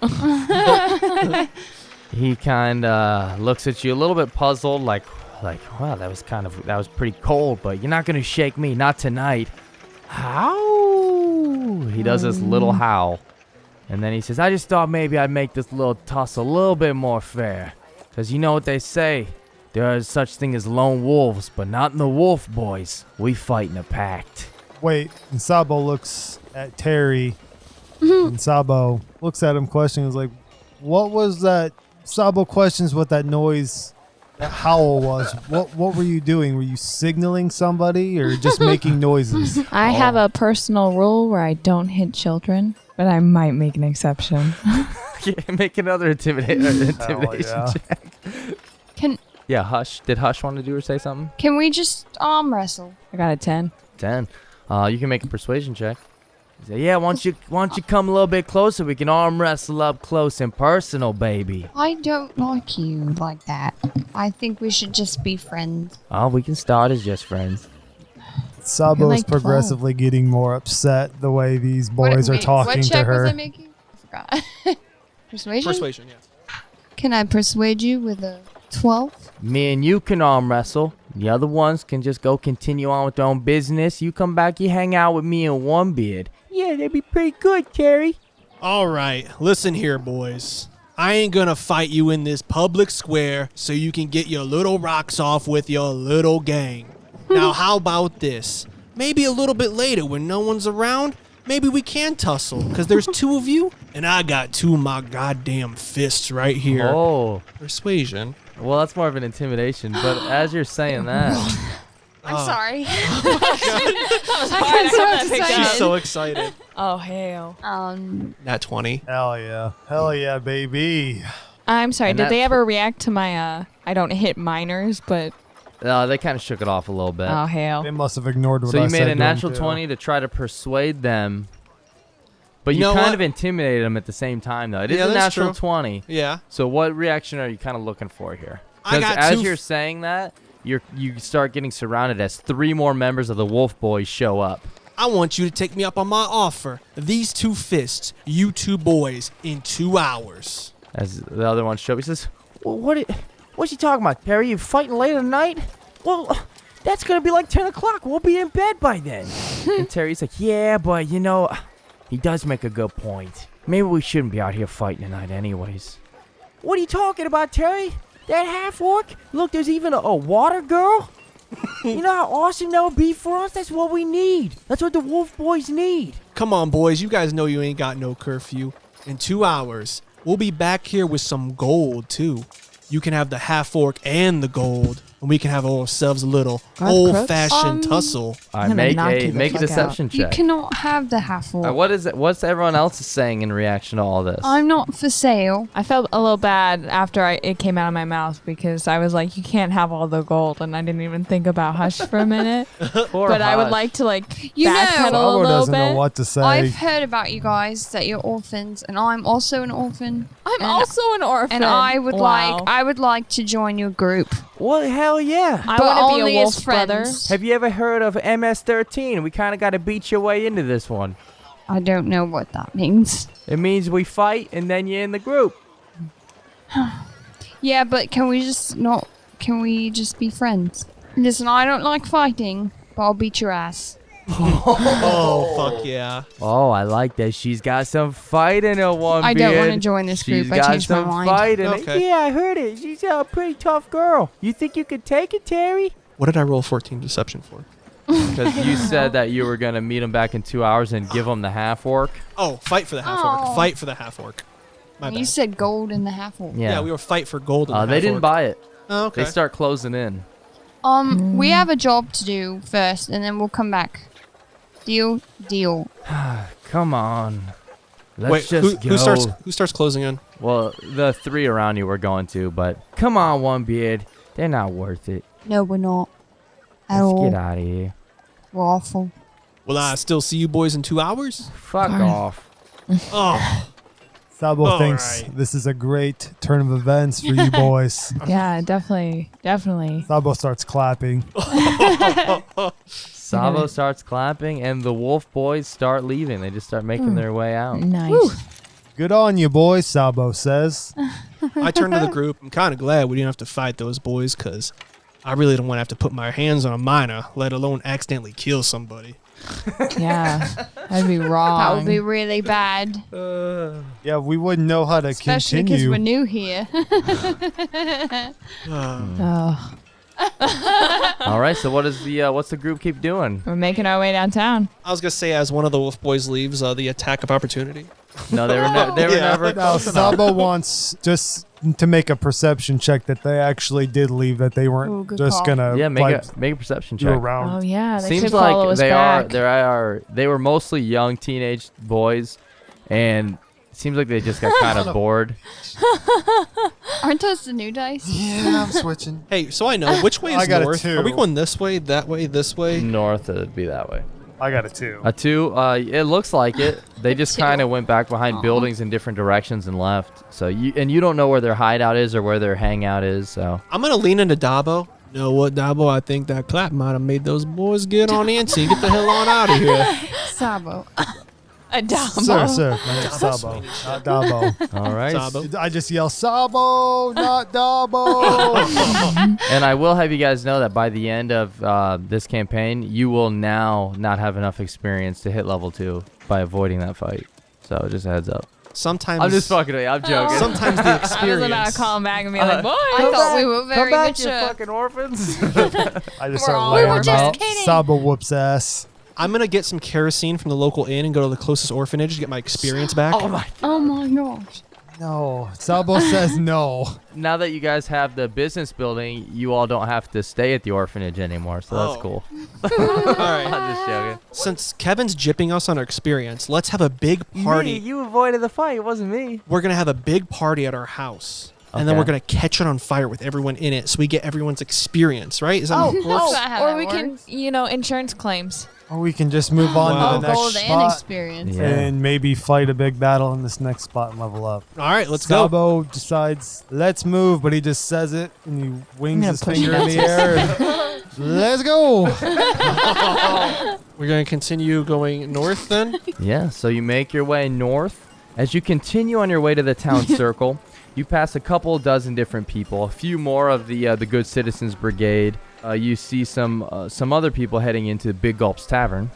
He kind of looks at you a little bit puzzled, like, wow, that was pretty cold, but you're not going to shake me, not tonight. How? He does this little howl. And then he says, I just thought maybe I'd make this little tussle a little bit more fair. Because you know what they say, there is such thing as lone wolves, but not in the wolf boys. We fight in a pact. Wait, and Sabo looks at Terry, and Sabo looks at him questioning. Is like, what was that? Sabo questions what that noise, that howl was. What were you doing? Were you signaling somebody or just making noises? I have a personal rule where I don't hit children, but I might make an exception. Yeah, make another intimidation yeah. check. Yeah, Hush. Did Hush want to do or say something? Can we just arm wrestle? I got a 10. 10. You can make a persuasion check. He said, yeah, why don't you come a little bit closer? We can arm wrestle up close and personal, baby. I don't like you like that. I think we should just be friends. Oh, we can start as just friends. Sabo You're is like progressively getting more upset the way these boys are talking what to check her. was I making? I forgot. Persuasion? Persuasion, yeah. Can I persuade you with a 12? Me and you can arm wrestle. The other ones can just go continue on with their own business. You come back, you hang out with me and One Beard. Yeah, that'd be pretty good, Terry. All right, listen here, boys. I ain't gonna fight you in this public square so you can get your little rocks off with your little gang. Now, how about this? Maybe a little bit later when no one's around, maybe we can tussle, because there's 2 of you, and I got 2 of my goddamn fists right here. Oh, Persuasion. well, that's more of an intimidation. But as you're saying that, I'm sorry. I'm so She's so excited. Oh, hell. That 20. Hell yeah. Hell yeah, baby. I'm sorry, And did they that's- ever react to my, I don't hit minors, but, they kind of shook it off a little bit. oh, hell. They must have ignored what So I you said made to a them, natural too. 20 to try to persuade them. But You you know kind what? of intimidated them at the same time, though. It is Yeah, a that's natural true. 20. Yeah. So what reaction are you kind of looking for here? I Because got as 2 you're saying that, you start getting surrounded as 3 more members of the Wolf Boys show up. I want you to take me up on my offer. These 2 fists, you 2 boys, in 2 hours. As the other one show up, he says, well, what's he talking about, Terry? You fighting late at night? Well, that's going to be like 10 o'clock. We'll be in bed by then. And Terry's like, yeah, but, he does make a good point. Maybe we shouldn't be out here fighting tonight anyways. What are you talking about, Terry? That half-orc? Look, there's even a water girl. You know how awesome that would be for us? That's what we need. That's what the Wolf Boys need. Come on, boys. You guys know you ain't got no curfew. In 2 hours, we'll be back here with some gold, too. You can have the half-orc and the gold, and we can have ourselves a little Garth old-fashioned Crooks? tussle. All I'm right, gonna knock you the make a fuck out. deception You check. cannot have the half-orc. What is it? What's everyone else saying in reaction to all this? I'm not for sale. I felt a little bad after it came out of my mouth because I was like, you can't have all the gold, and I didn't even think about Hush for a minute. Poor But I would Hush. like to You know, backpedal a Sabo little doesn't know bit. what to say. I've heard about you guys that you're orphans, and I'm also an orphan. I'm And- also an orphan. And I would Wow. like to join your group. Well, hell yeah. I but want to only be a as wolf brother. friends. Have you ever heard of MS-13? We kind of got to beat your way into this one. I don't know what that means. It means we fight and then you're in the group. Yeah, but can we just be friends? Listen, I don't like fighting, but I'll beat your ass. Oh, fuck yeah. Oh, I like that. She's got some fight in her, One I don't want to Beard. join this She's group. I got changed my some mind. fight in it. Okay. Yeah, I heard it. She's a pretty tough girl. You think you could take it, Terry? What did I roll 14 deception for? Because you said that you were going to meet him back in 2 hours and give him the half-orc. Oh, fight for the half-orc. Oh. Fight for the half-orc. My You bad. said gold in the Half-Orc. Yeah, we were fight for gold. In the they didn't Half-Orc. buy it. Oh, okay. They start closing in. We have a job to do first, and then we'll come back. Deal? Deal. Come on. Let's Wait, just go. who starts closing in? Well, the 3 around you were going to, but come on, One Beard. They're not worth it. No, we're not. At Let's all. get out of here. We're awful. Will I still see you boys in 2 hours? Fuck off. Oh, Sabo All thinks right. this is a great turn of events for you boys. Yeah, definitely. Sabo starts clapping. Sabo starts clapping, and the wolf boys start leaving. They just start making their way out. Nice. Good on you, boys, Sabo says. I turned to the group. I'm kind of glad we didn't have to fight those boys because I really don't want to have to put my hands on a minor, let alone accidentally kill somebody. Yeah, that'd be wrong. That would be really bad. Yeah, we wouldn't know how to Especially because continue. we're new here. Oh, All right, so what's the group keep doing? we're making our way downtown. I was going to say, as one of the wolf boys leaves, the attack of opportunity. No, they were Yeah. never Now, close enough. Sabo wants just to make a perception check that they actually did leave, that they Ooh, weren't good just call. gonna Yeah, make like, a perception you check. around. Oh yeah, they Seems could follow like us back. they were mostly young teenage boys, and it seems like they just got kind of bored. Aren't those the new dice? Yeah, I'm switching. Hey, so I know, which way I is got a north? 2. Are we going this way, that way, this way? North, it'd be that way. I got a 2. A 2, it looks like it. They just Two. kind of went back behind buildings in different directions and left. So you don't know where their hideout is or where their hangout is. So I'm going to lean into Dabo. You know what, Dabo? I think that clap might have made those boys get on antsy. Get the hell on out of here. Sabo. A dumb. Sir, my name's Sabo, not Dabo. all right. Sabo. I just yell Sabo, not Dabo. And I will have you guys know that by the end of this campaign, you will now not have enough experience to hit level 2 by avoiding that fight. So just a heads up. Sometimes I'm just fucking with you. I'm joking. Sometimes the I was about experience. to call him back and be like, boy. I thought we were very Come back, you mature. fucking orphans. I just We're start all- laying we were them just out. kidding. Sabo whoops ass. I'm going to get some kerosene from the local inn and go to the closest orphanage to get my experience back. Oh my! Oh my gosh. No, Sabo says no. Now that you guys have the business building, you all don't have to stay at the orphanage anymore. So that's Oh. cool. All right. I'm just joking. Since Kevin's jipping us on our experience, let's have a big party. You avoided the fight. It wasn't me. We're going to have a big party at our house. And then Okay. we're going to catch it on fire with everyone in it so we get everyone's experience, right? Is that how it works? That's not how or that we can, works. insurance claims. Or we can just move on Wow. to Oh, the next gold and spot experience. Yeah. and maybe fight a big battle in this next spot and level up. All right, let's go. Sabo decides, let's move, but he just says it and he wings gonna his push finger it in the air. and, let's go. We're going to continue going north then. Yeah, so you make your way north. As you continue on your way to the town circle, you pass a couple dozen different people, a few more of the Good Citizens Brigade. You see some other people heading into Big Gulp's Tavern.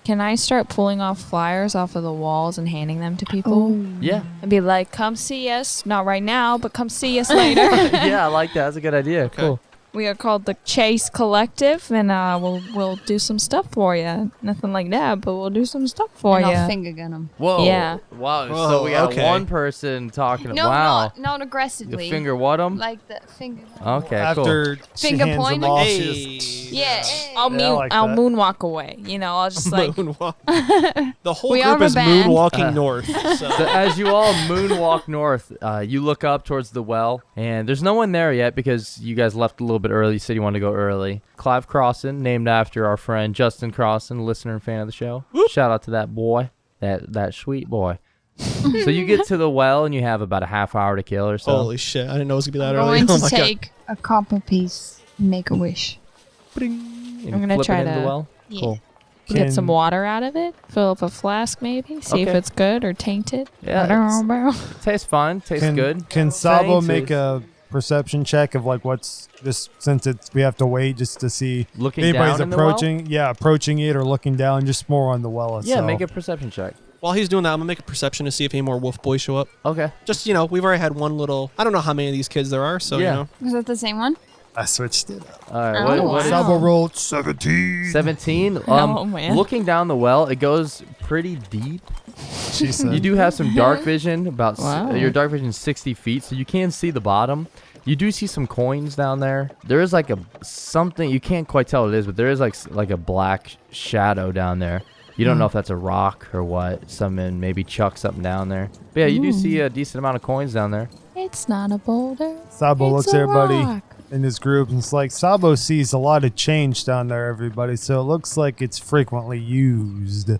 Can I start pulling off flyers off of the walls and handing them to people? Yeah, And be like, come see us. Not right now, but come see us later. yeah, I like that. That's a good idea. Okay. Cool. We are called the Chase Collective, and we'll do some stuff for you. Nothing like that, but we'll do some stuff for And you. I'll finger gun them. Whoa. Yeah. Wow. Whoa, So we got okay. one person talking. No, wow. not You aggressively. finger what 'em? Like the finger gun. Okay. Cool. After she Finger hands them pointing? off, Hey. she just, Yeah. I'll Yeah, I like I'll that. moonwalk away. You know, I'll just like Moonwalk. The whole We group are a is band. moonwalking north. So So. as you all moonwalk north, you look up towards the well, and there's no one there yet because you guys left a little bit early. You said you wanted to go early. Clive Crossan, named after our friend Justin Crossan, listener and fan of the show. Shout out to that boy, that sweet boy. So you get to the well, and you have about a half hour to kill or so. Holy shit. I didn't know it was going to be that I'm early. going Oh to my God. take a copper piece and make a wish. And I'm gonna flip it try into the to- well. Yeah. Cool. get some Can- water out of it, fill up a flask maybe, see if Okay. it's good or tainted. Yeah, I don't know. Tastes fine. Tastes Can, good. Can Sabo Tainted. make a perception check of like what's just since it's we have to wait just to see Looking anybody's down in the well? approaching? Yeah, approaching it or looking down, just more on the well itself. Yeah, make a perception check. While he's doing that, I'm going to make a perception to see if any more wolf boys show up. Okay. Just, we've already had one little. I don't know how many of these kids there are, so, Yeah. Was that the same one? I switched it up. All right, Oh, what is wow. Sabo rolled 17. 17? Oh, man. Looking down the well, it goes pretty deep. She said. You do have some dark vision. Wow. Your dark vision is 60 feet, so you can see the bottom. You do see some coins down there. There is like something you can't quite tell what it is, but there is like a black shadow down there. You don't know if that's a rock or what. Someone maybe chuck something down there. But yeah, you do see a decent amount of coins down there. It's not a boulder. Sabo It's looks a at everybody rock. in his group and it's like Sabo sees a lot of change down there, everybody. So it looks like it's frequently used.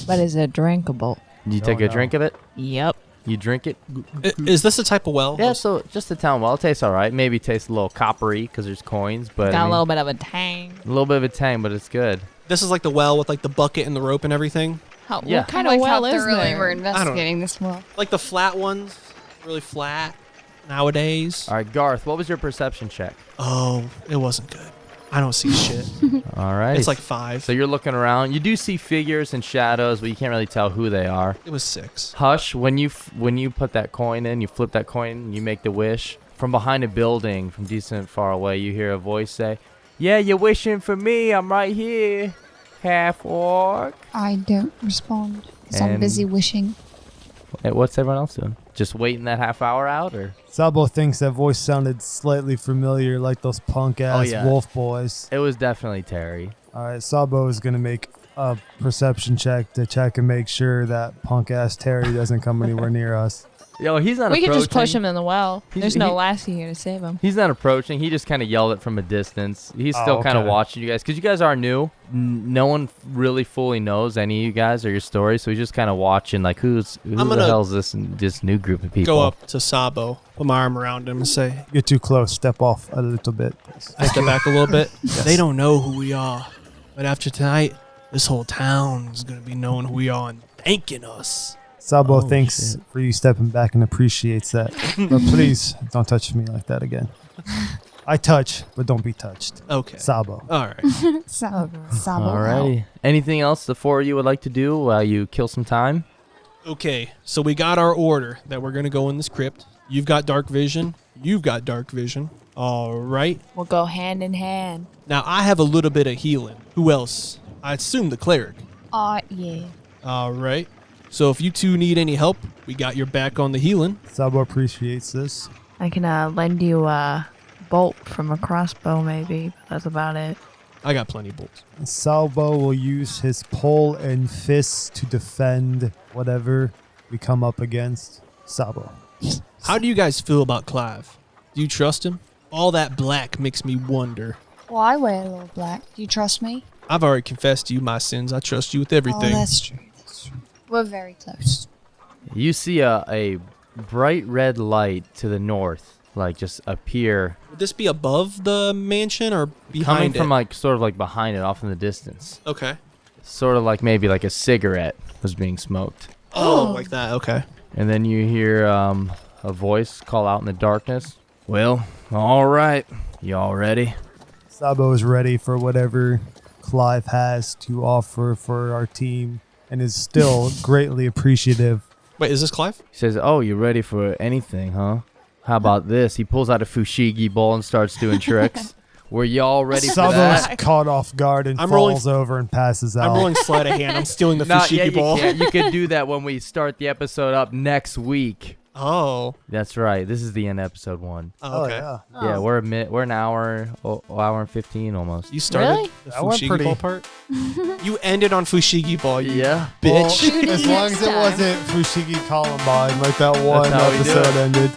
But is it drinkable? You take a drink of it. Yep. You drink it. Is this the type of well? Yeah, so just the town well. It tastes all right. Maybe it tastes a little coppery because there's coins, but Got a little bit of a tang. a little bit of a tang, but it's good. This is like the well with like the bucket and the rope and everything. Yeah. What kind I of like well how is thoroughly there? we're investigating this well. Like the flat ones, really flat nowadays. All right, Garth, what was your perception check? Oh, it wasn't good. I don't see shit. All right. It's like 5. So you're looking around. You do see figures and shadows, but you can't really tell who they are. It was 6. Hush, when you put that coin in, you flip that coin, you make the wish. From behind a building, from decent far away, you hear a voice say, "Yeah, you're wishing for me. I'm right here, Half-Orc." I don't respond because I'm And- busy wishing. Hey, what's everyone else doing? Just waiting that half hour out, or? Sabo thinks that voice sounded slightly familiar, like those punk-ass yeah. wolf boys. It was definitely Terry. All right, Sabo is going to make a perception check to check and make sure that punk-ass Terry doesn't come anywhere near us. Yo, he's not We approaching. could just push him in the well. He's- There's no he- lassie here to save him. He's not approaching. He just kind of yelled it from a distance. He's still Oh, kind of okay. watching you guys because you guys are new. No one really fully knows any of you guys or your story, so he's just kind of watching. Like, who I'm the gonna hell's this new group of people? Go up to Sabo, put my arm around him and say, You're too close. Step off a little bit. please. I step back a little bit. They don't know who we are. But after tonight, this whole town is going to be knowing who we are and thanking us. Sabo Oh, thanks shit. for you stepping back and appreciates that. But please don't touch me like that again. I touch, but don't be touched. Okay. Sabo. All right. Sabo. Alrighty. Anything else the four of you would like to do while you kill some time? Okay. So we got our order that we're going to go in this crypt. You've got dark vision. You've got dark vision. All right. We'll go hand in hand. Now, I have a little bit of healing. Who else? I assume the cleric. Yeah. All right. So if you two need any help, we got your back on the healing. Sabo appreciates this. I can lend you a bolt from a crossbow, maybe. But that's about it. I got plenty of bolts. Sabo will use his pole and fists to defend whatever we come up against. Sabo. How do you guys feel about Clive? Do you trust him? All that black makes me wonder. Well, I wear a little black. Do you trust me? I've already confessed to you my sins. I trust you with Oh, everything. that's true. That's true. We're very close. You see a bright red light to the north, like just appear, Would this be above the mansion or coming behind from it? like sort of like behind it, off in the distance. Okay. Sort of like maybe like a cigarette was being smoked. Oh, like that. Okay. And then you hear a voice call out in the darkness. Well, all right. Y'all ready? Sabo is ready for whatever Clive has to offer for our team and is still greatly appreciative. Wait, is this Clive? He says, "Oh, you ready for anything, huh? How about this?" He pulls out a fushigi bowl and starts doing tricks. Were y'all ready for Sabo's that? caught off guard and I'm falls over and passes out. I'm rolling sleight of hand. I'm stealing the Not yet, fushigi ball. you can't. You can do that when we start the episode up next week. Oh. That's right. This is the end of episode 1. Oh, okay. yeah. Yeah, we're an hour and 15 almost. You started Really? the That went fushigi pretty- ball part? You ended on fushigi ball, you Yeah. bitch. Well, as long Next as it time. wasn't Fushigi Columbine like that one how we do episode it. ended.